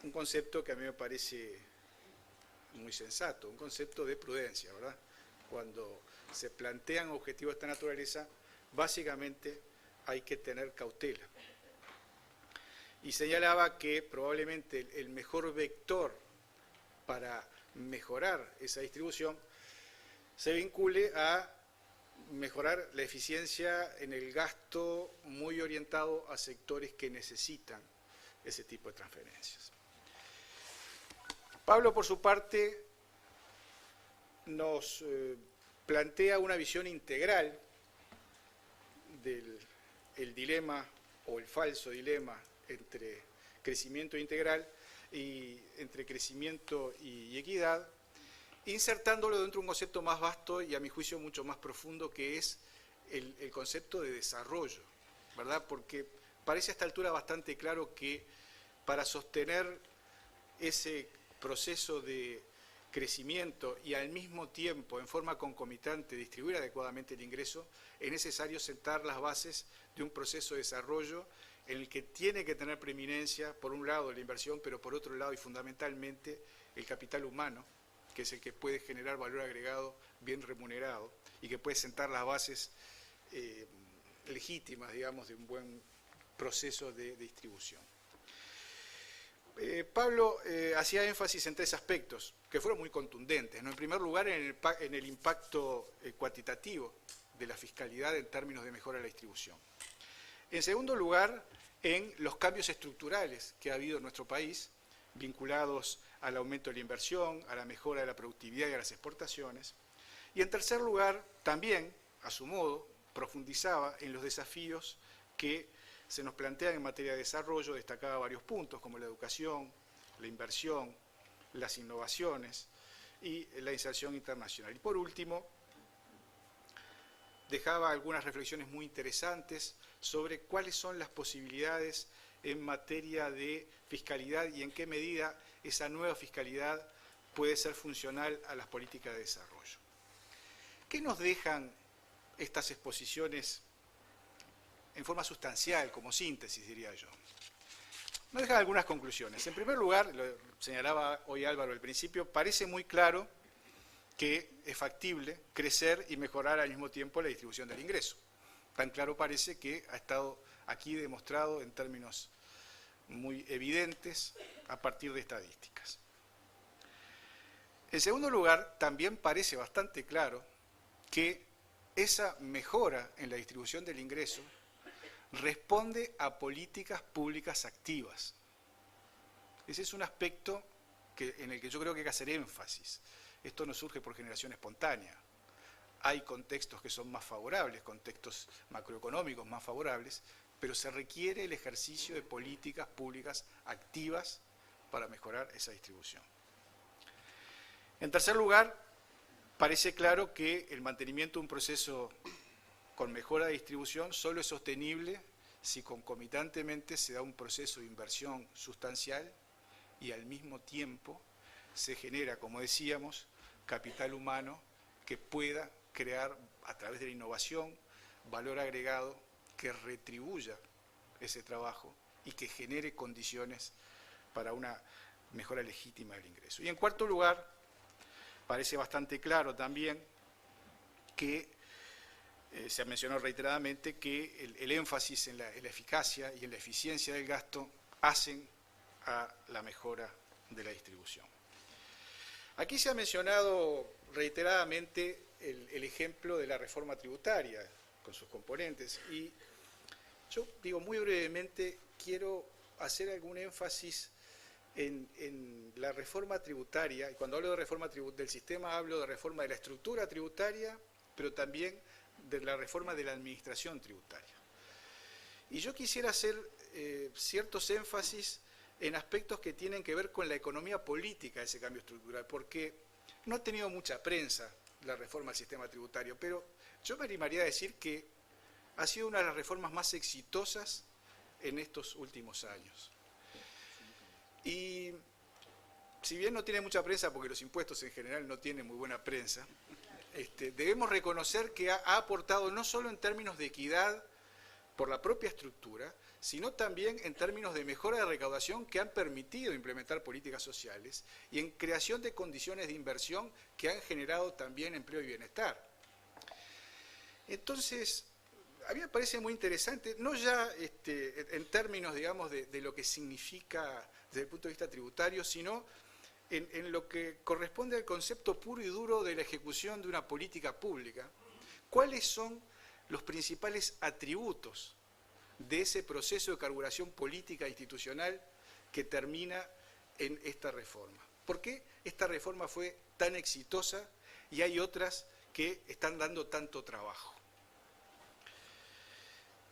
un concepto que a mí me parece muy sensato, un concepto de prudencia, ¿verdad? Cuando se plantean objetivos de esta naturaleza, básicamente hay que tener cautela. Y señalaba que probablemente el mejor vector para mejorar esa distribución se vincule a mejorar la eficiencia en el gasto muy orientado a sectores que necesitan ese tipo de transferencias. Pablo, por su parte, nos plantea una visión integral del dilema o el falso dilema entre crecimiento integral y entre crecimiento y equidad, insertándolo dentro de un concepto más vasto y a mi juicio mucho más profundo, que es el concepto de desarrollo, ¿verdad? Porque parece a esta altura bastante claro que para sostener ese proceso de crecimiento y al mismo tiempo, en forma concomitante, distribuir adecuadamente el ingreso, es necesario sentar las bases de un proceso de desarrollo en el que tiene que tener preeminencia, por un lado, la inversión, pero por otro lado y fundamentalmente el capital humano, que es el que puede generar valor agregado bien remunerado y que puede sentar las bases legítimas, digamos, de un buen proceso de distribución. Pablo hacía énfasis en tres aspectos que fueron muy contundentes, ¿no? En primer lugar, en el impacto cuantitativo de la fiscalidad en términos de mejora de la distribución. En segundo lugar, en los cambios estructurales que ha habido en nuestro país, vinculados al aumento de la inversión, a la mejora de la productividad y a las exportaciones. Y en tercer lugar, también, a su modo, profundizaba en los desafíos que se nos plantean en materia de desarrollo, destacaba varios puntos como la educación, la inversión, las innovaciones y la inserción internacional. Y por último, dejaba algunas reflexiones muy interesantes sobre cuáles son las posibilidades en materia de fiscalidad y en qué medida esa nueva fiscalidad puede ser funcional a las políticas de desarrollo. ¿Qué nos dejan estas exposiciones en forma sustancial, como síntesis, diría yo? Nos dejan algunas conclusiones. En primer lugar, lo señalaba hoy Álvaro al principio, parece muy claro que es factible crecer y mejorar al mismo tiempo la distribución del ingreso. Tan claro parece que ha estado aquí demostrado en términos muy evidentes a partir de estadísticas. En segundo lugar, también parece bastante claro que esa mejora en la distribución del ingreso responde a políticas públicas activas. Ese es un aspecto en el que yo creo que hay que hacer énfasis. Esto no surge por generación espontánea. Hay contextos que son más favorables, contextos macroeconómicos más favorables, pero se requiere el ejercicio de políticas públicas activas para mejorar esa distribución. En tercer lugar, parece claro que el mantenimiento de un proceso con mejora de distribución solo es sostenible si concomitantemente se da un proceso de inversión sustancial y al mismo tiempo se genera, como decíamos, capital humano que pueda crear a través de la innovación valor agregado que retribuya ese trabajo y que genere condiciones para una mejora legítima del ingreso. Y en cuarto lugar, parece bastante claro también que se ha mencionado reiteradamente que el énfasis en la eficacia y en la eficiencia del gasto hacen a la mejora de la distribución. Aquí se ha mencionado reiteradamente el ejemplo de la reforma tributaria con sus componentes y yo digo muy brevemente, quiero hacer algún énfasis en la reforma tributaria, y cuando hablo de reforma del sistema hablo de reforma de la estructura tributaria, pero también de la reforma de la administración tributaria. Y yo quisiera hacer ciertos énfasis en aspectos que tienen que ver con la economía política de ese cambio estructural, porque no ha tenido mucha prensa la reforma del sistema tributario, pero yo me animaría a decir que ha sido una de las reformas más exitosas en estos últimos años. Y si bien no tiene mucha prensa, porque los impuestos en general no tienen muy buena prensa, debemos reconocer que ha aportado no solo en términos de equidad por la propia estructura, sino también en términos de mejora de recaudación que han permitido implementar políticas sociales y en creación de condiciones de inversión que han generado también empleo y bienestar. Entonces, a mí me parece muy interesante, no ya en términos, digamos, de lo que significa desde el punto de vista tributario, sino en lo que corresponde al concepto puro y duro de la ejecución de una política pública. ¿Cuáles son los principales atributos de ese proceso de carburación política institucional que termina en esta reforma? ¿Por qué esta reforma fue tan exitosa y hay otras que están dando tanto trabajo?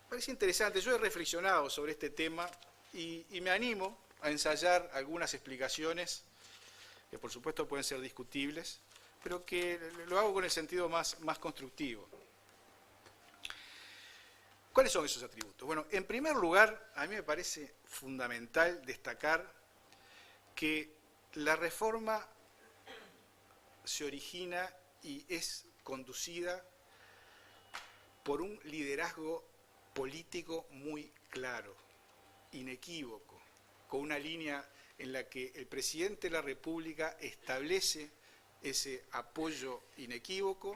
Parece interesante, yo he reflexionado sobre este tema y me animo a ensayar algunas explicaciones que por supuesto pueden ser discutibles, pero que lo hago con el sentido más constructivo. ¿Cuáles son esos atributos? Bueno, en primer lugar, a mí me parece fundamental destacar que la reforma se origina y es conducida por un liderazgo político muy claro, inequívoco, con una línea en la que el presidente de la República establece ese apoyo inequívoco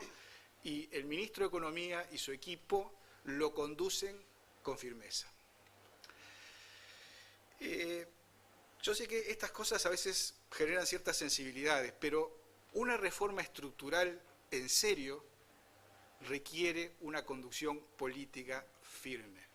y el ministro de Economía y su equipo lo conducen con firmeza. Yo sé que estas cosas a veces generan ciertas sensibilidades, pero una reforma estructural en serio requiere una conducción política firme.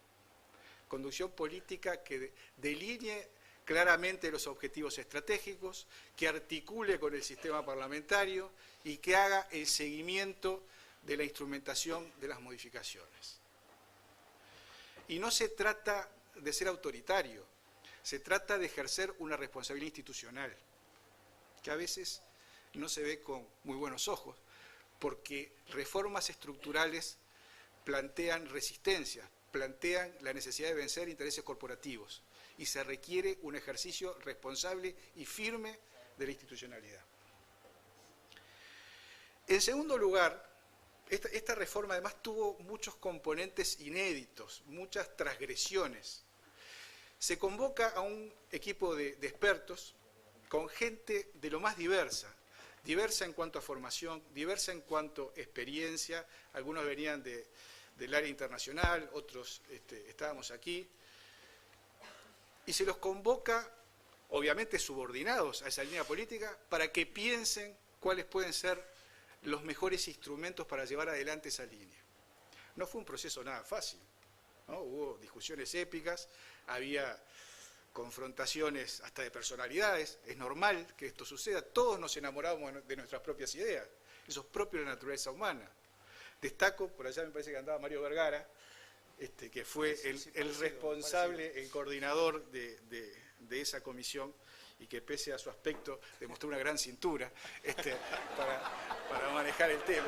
Conducción política que delinee claramente los objetivos estratégicos, que articule con el sistema parlamentario y que haga el seguimiento de la instrumentación de las modificaciones. Y no se trata de ser autoritario, se trata de ejercer una responsabilidad institucional, que a veces no se ve con muy buenos ojos, porque reformas estructurales plantean resistencia, plantean la necesidad de vencer intereses corporativos, y se requiere un ejercicio responsable y firme de la institucionalidad. En segundo lugar, esta reforma además tuvo muchos componentes inéditos, muchas transgresiones. Se convoca a un equipo de expertos con gente de lo más diversa, diversa en cuanto a formación, diversa en cuanto a experiencia, algunos venían del área internacional, otros estábamos aquí, y se los convoca, obviamente subordinados a esa línea política, para que piensen cuáles pueden ser los mejores instrumentos para llevar adelante esa línea. No fue un proceso nada fácil, ¿no? Hubo discusiones épicas, había confrontaciones hasta de personalidades, es normal que esto suceda, todos nos enamoramos de nuestras propias ideas, eso es propio de la naturaleza humana. Destaco, por allá me parece que andaba Mario Vergara, que fue el responsable, el coordinador de esa comisión, y que pese a su aspecto demostró una gran cintura para manejar el tema.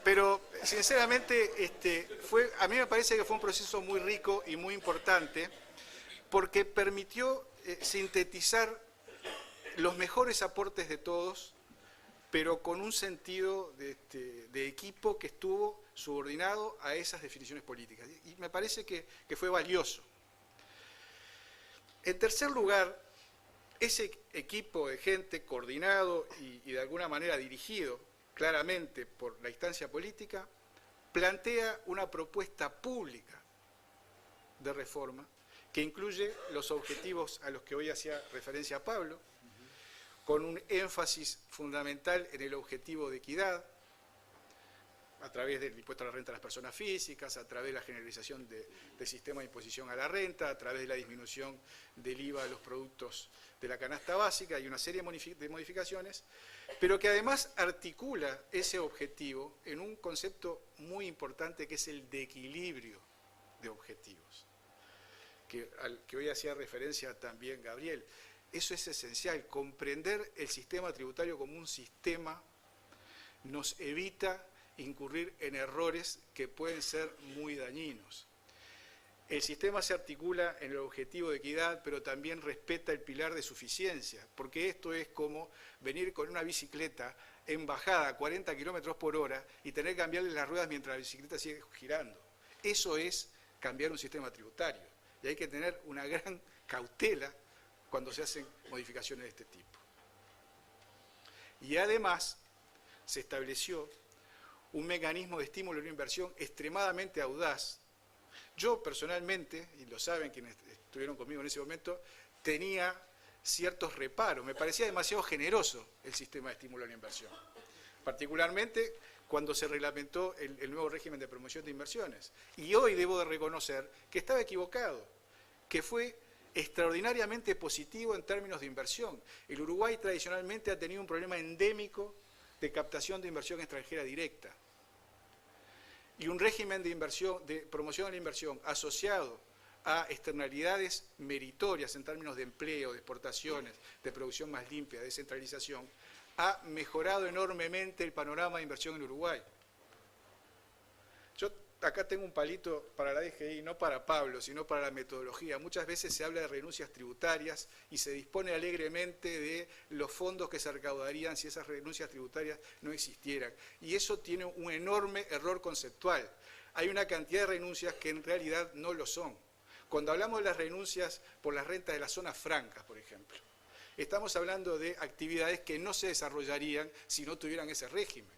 Pero sinceramente a mí me parece que fue un proceso muy rico y muy importante, porque permitió sintetizar los mejores aportes de todos, pero con un sentido de equipo que estuvo subordinado a esas definiciones políticas. Y me parece que fue valioso. En tercer lugar, ese equipo de gente coordinado y de alguna manera dirigido claramente por la instancia política, plantea una propuesta pública de reforma que incluye los objetivos a los que hoy hacía referencia Pablo, con un énfasis fundamental en el objetivo de equidad, a través del impuesto a la renta de las personas físicas, a través de la generalización del sistema de imposición a la renta, a través de la disminución del IVA de los productos de la canasta básica y una serie de modificaciones, pero que además articula ese objetivo en un concepto muy importante que es el de equilibrio de objetivos, al que hoy hacía referencia también Gabriel. Eso es esencial, comprender el sistema tributario como un sistema nos evita incurrir en errores que pueden ser muy dañinos. El sistema se articula en el objetivo de equidad, pero también respeta el pilar de suficiencia, porque esto es como venir con una bicicleta en bajada a 40 kilómetros por hora y tener que cambiarle las ruedas mientras la bicicleta sigue girando. Eso es cambiar un sistema tributario. Y hay que tener una gran cautela cuando se hacen modificaciones de este tipo. Y además se estableció un mecanismo de estímulo a la inversión extremadamente audaz. Yo personalmente, y lo saben quienes estuvieron conmigo en ese momento, tenía ciertos reparos. Me parecía demasiado generoso el sistema de estímulo a la inversión. Particularmente cuando se reglamentó el nuevo régimen de promoción de inversiones. Y hoy debo de reconocer que estaba equivocado, que fue extraordinariamente positivo en términos de inversión. El Uruguay tradicionalmente ha tenido un problema endémico de captación de inversión extranjera directa. Y un régimen de inversión, de promoción a la inversión asociado a externalidades meritorias en términos de empleo, de exportaciones, de producción más limpia, de descentralización, ha mejorado enormemente el panorama de inversión en Uruguay. Yo acá tengo un palito para la DGI, no para Pablo, sino para la metodología. Muchas veces se habla de renuncias tributarias y se dispone alegremente de los fondos que se recaudarían si esas renuncias tributarias no existieran. Y eso tiene un enorme error conceptual. Hay una cantidad de renuncias que en realidad no lo son. Cuando hablamos de las renuncias por las rentas de las zonas francas, por ejemplo, estamos hablando de actividades que no se desarrollarían si no tuvieran ese régimen.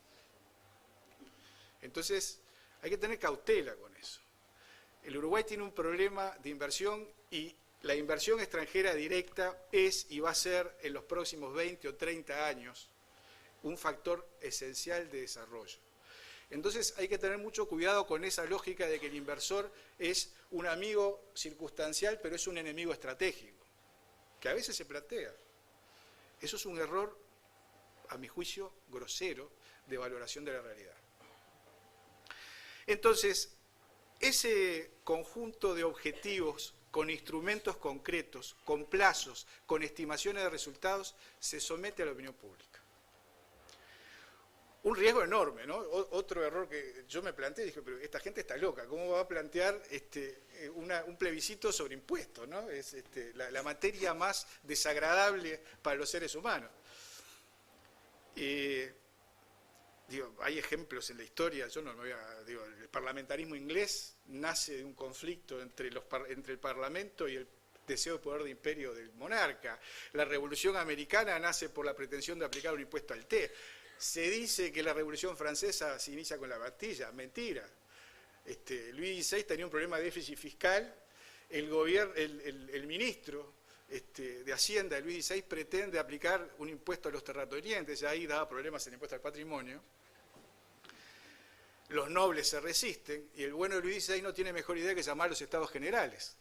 Entonces, hay que tener cautela con eso. El Uruguay tiene un problema de inversión y la inversión extranjera directa es y va a ser en los próximos 20 o 30 años un factor esencial de desarrollo. Entonces hay que tener mucho cuidado con esa lógica de que el inversor es un amigo circunstancial, pero es un enemigo estratégico, que a veces se plantea. Eso es un error, a mi juicio, grosero de valoración de la realidad. Entonces, ese conjunto de objetivos con instrumentos concretos, con plazos, con estimaciones de resultados, se somete a la opinión pública. Un riesgo enorme, ¿no? Otro error que yo me planteé, dije, pero esta gente está loca, ¿cómo va a plantear un plebiscito sobre impuestos, ¿no? Es la materia más desagradable para los seres humanos. Hay ejemplos en la historia, yo no me voy a... el parlamentarismo inglés nace de un conflicto entre el Parlamento y el deseo de poder de imperio del monarca. La Revolución Americana nace por la pretensión de aplicar un impuesto al té. Se dice que la Revolución Francesa se inicia con la Bastilla, mentira. Luis XVI tenía un problema de déficit fiscal, el ministro de Hacienda de Luis XVI pretende aplicar un impuesto a los terratenientes, y ahí daba problemas el impuesto al patrimonio. Los nobles se resisten y el bueno de Luis XVI no tiene mejor idea que llamar a los estados generales.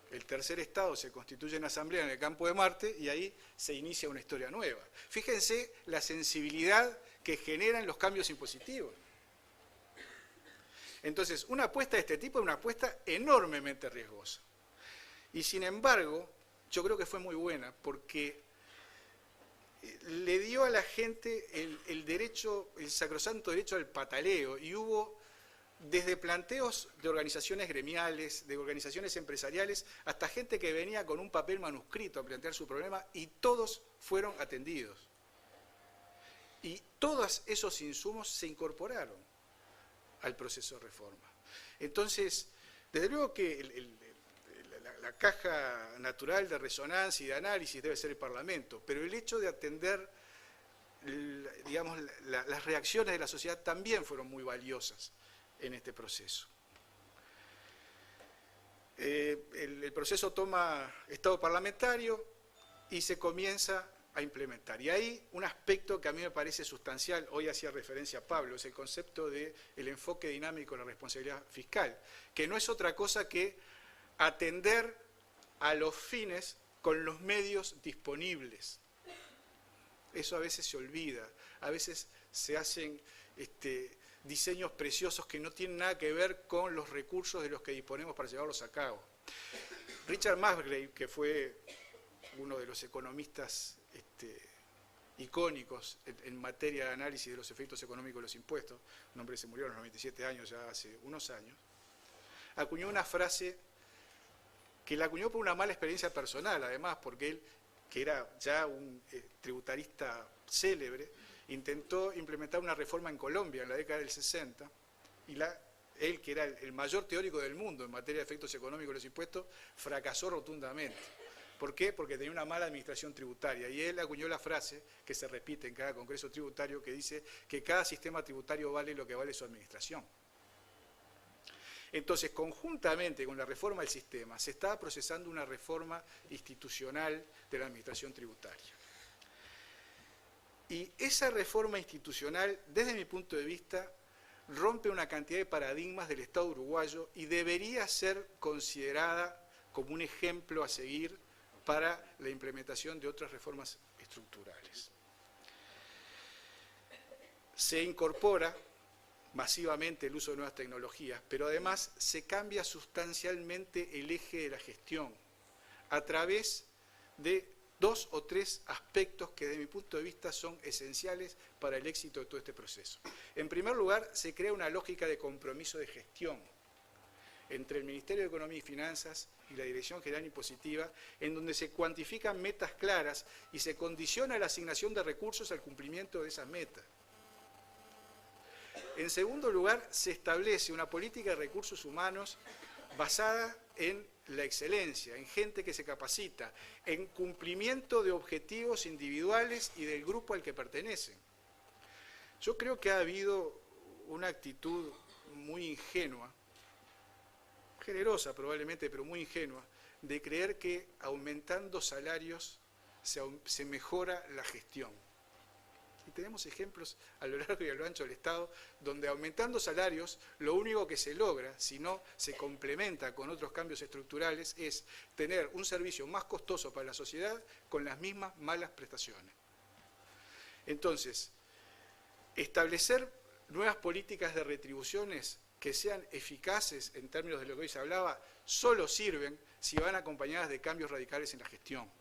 El tercer estado se constituye en asamblea en el campo de Marte y ahí se inicia una historia nueva. Fíjense la sensibilidad que generan los cambios impositivos. Entonces, una apuesta de este tipo es una apuesta enormemente riesgosa. Y sin embargo, yo creo que fue muy buena porque le dio a la gente el derecho, el sacrosanto derecho al pataleo, y hubo desde planteos de organizaciones gremiales, de organizaciones empresariales, hasta gente que venía con un papel manuscrito a plantear su problema, y todos fueron atendidos. Y todos esos insumos se incorporaron al proceso de reforma. Entonces, desde luego que la caja natural de resonancia y de análisis debe ser el Parlamento, pero el hecho de atender, digamos, las reacciones de la sociedad también fueron muy valiosas en este proceso. El proceso toma estado parlamentario y se comienza a implementar. Y ahí un aspecto que a mí me parece sustancial, hoy hacía referencia a Pablo, es el concepto del enfoque dinámico de la responsabilidad fiscal, que no es otra cosa que atender a los fines con los medios disponibles. Eso a veces se olvida, a veces se hacen diseños preciosos que no tienen nada que ver con los recursos de los que disponemos para llevarlos a cabo. Richard Musgrave, que fue uno de los economistas icónicos en materia de análisis de los efectos económicos de los impuestos, un hombre que se murió a los 97 años, ya hace unos años, acuñó una frase que la acuñó por una mala experiencia personal, además, porque él, que era ya un tributarista célebre, intentó implementar una reforma en Colombia en la década del 60, y él, que era el mayor teórico del mundo en materia de efectos económicos de los impuestos, fracasó rotundamente. ¿Por qué? Porque tenía una mala administración tributaria, y él acuñó la frase, que se repite en cada congreso tributario, que dice que cada sistema tributario vale lo que vale su administración. Entonces, conjuntamente con la reforma del sistema, se estaba procesando una reforma institucional de la administración tributaria. Y esa reforma institucional, desde mi punto de vista, rompe una cantidad de paradigmas del Estado uruguayo y debería ser considerada como un ejemplo a seguir para la implementación de otras reformas estructurales. Se incorpora masivamente el uso de nuevas tecnologías, pero además se cambia sustancialmente el eje de la gestión a través de 2 o 3 aspectos que desde mi punto de vista son esenciales para el éxito de todo este proceso. En primer lugar, se crea una lógica de compromiso de gestión entre el Ministerio de Economía y Finanzas y la Dirección General Impositiva, en donde se cuantifican metas claras y se condiciona la asignación de recursos al cumplimiento de esas metas. En segundo lugar, se establece una política de recursos humanos basada en la excelencia, en gente que se capacita, en cumplimiento de objetivos individuales y del grupo al que pertenecen. Yo creo que ha habido una actitud muy ingenua, generosa probablemente, pero muy ingenua, de creer que aumentando salarios se mejora la gestión. Y tenemos ejemplos a lo largo y a lo ancho del Estado, donde aumentando salarios, lo único que se logra, si no se complementa con otros cambios estructurales, es tener un servicio más costoso para la sociedad con las mismas malas prestaciones. Entonces, establecer nuevas políticas de retribuciones que sean eficaces en términos de lo que hoy se hablaba, solo sirven si van acompañadas de cambios radicales en la gestión.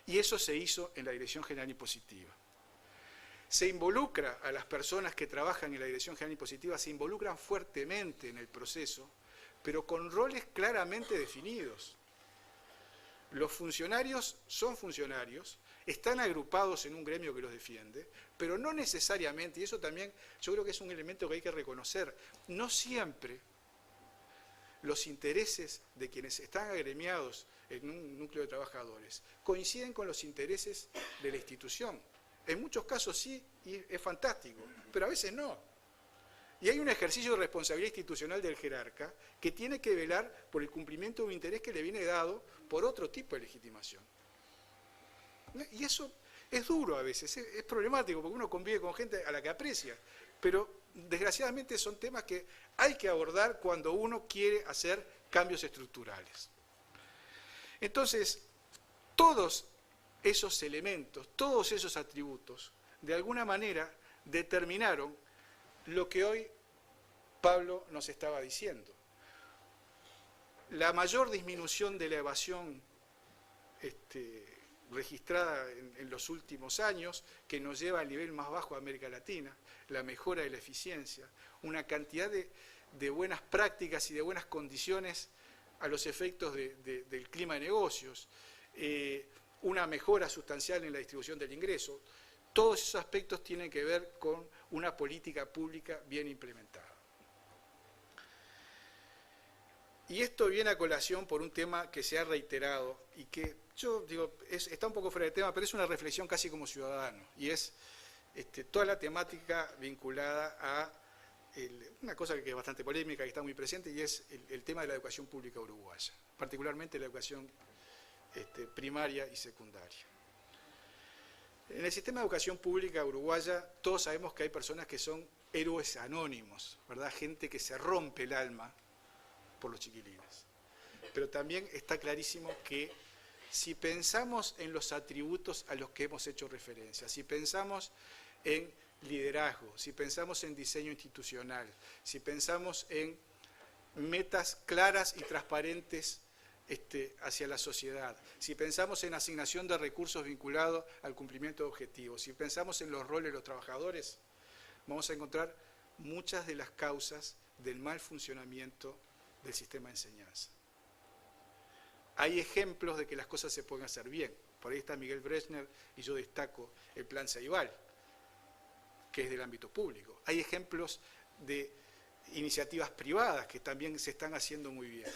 Y eso se hizo en la Dirección General Impositiva. Se involucra a las personas que trabajan en la Dirección General Impositiva, se involucran fuertemente en el proceso, pero con roles claramente definidos. Los funcionarios son funcionarios, están agrupados en un gremio que los defiende, pero no necesariamente, y eso también yo creo que es un elemento que hay que reconocer, no siempre los intereses de quienes están agremiados en un núcleo de trabajadores coinciden con los intereses de la institución. En muchos casos sí, y es fantástico, pero a veces no. Y hay un ejercicio de responsabilidad institucional del jerarca que tiene que velar por el cumplimiento de un interés que le viene dado por otro tipo de legitimación. Y eso es duro a veces, es problemático, porque uno convive con gente a la que aprecia, pero desgraciadamente son temas que hay que abordar cuando uno quiere hacer cambios estructurales. Entonces, todos esos elementos, todos esos atributos, de alguna manera determinaron lo que hoy Pablo nos estaba diciendo. La mayor disminución de la evasión registrada en los últimos años, que nos lleva al nivel más bajo de América Latina, la mejora de la eficiencia, una cantidad de buenas prácticas y de buenas condiciones a los efectos del clima de negocios, una mejora sustancial en la distribución del ingreso. Todos esos aspectos tienen que ver con una política pública bien implementada. Y esto viene a colación por un tema que se ha reiterado y que yo digo, está un poco fuera de tema, pero es una reflexión casi como ciudadano, y es toda la temática vinculada a una cosa que es bastante polémica, que está muy presente, y es el tema de la educación pública uruguaya, particularmente la educación primaria y secundaria. En el sistema de educación pública uruguaya todos sabemos que hay personas que son héroes anónimos, ¿verdad? Gente que se rompe el alma por los chiquilines. Pero también está clarísimo que si pensamos en los atributos a los que hemos hecho referencia, si pensamos en liderazgo, si pensamos en diseño institucional, si pensamos en metas claras y transparentes hacia la sociedad, si pensamos en asignación de recursos vinculados al cumplimiento de objetivos, si pensamos en los roles de los trabajadores, vamos a encontrar muchas de las causas del mal funcionamiento del sistema de enseñanza. hay ejemplos de que las cosas se pueden hacer bien. Por ahí está Miguel Brechner y yo destaco el Plan Ceibal, que es del ámbito público. Hay ejemplos de iniciativas privadas que también se están haciendo muy bien.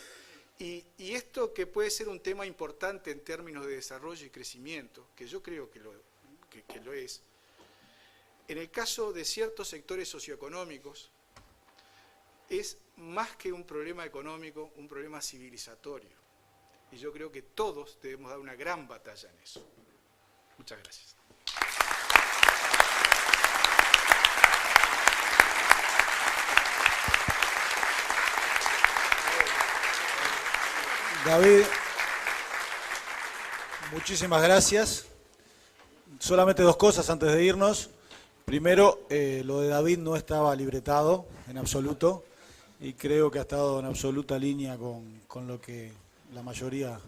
Y esto que puede ser un tema importante en términos de desarrollo y crecimiento, que yo creo que lo es, en el caso de ciertos sectores socioeconómicos, es más que un problema económico, un problema civilizatorio. Y yo creo que todos debemos dar una gran batalla en eso. Muchas gracias. David, muchísimas gracias. Solamente dos cosas antes de irnos. Primero, lo de David no estaba libretado en absoluto y creo que ha estado en absoluta línea con lo que la mayoría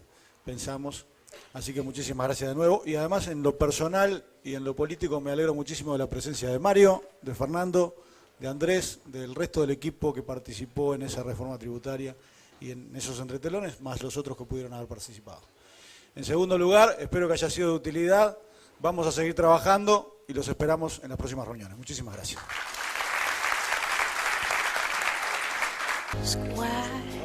pensamos. Así que muchísimas gracias de nuevo. Y además, en lo personal y en lo político, me alegro muchísimo de la presencia de Mario, de Fernando, de Andrés, del resto del equipo que participó en esa reforma tributaria y en esos entretelones, más los otros que pudieron haber participado. En segundo lugar, espero que haya sido de utilidad. Vamos a seguir trabajando y los esperamos en las próximas reuniones. Muchísimas gracias. Square.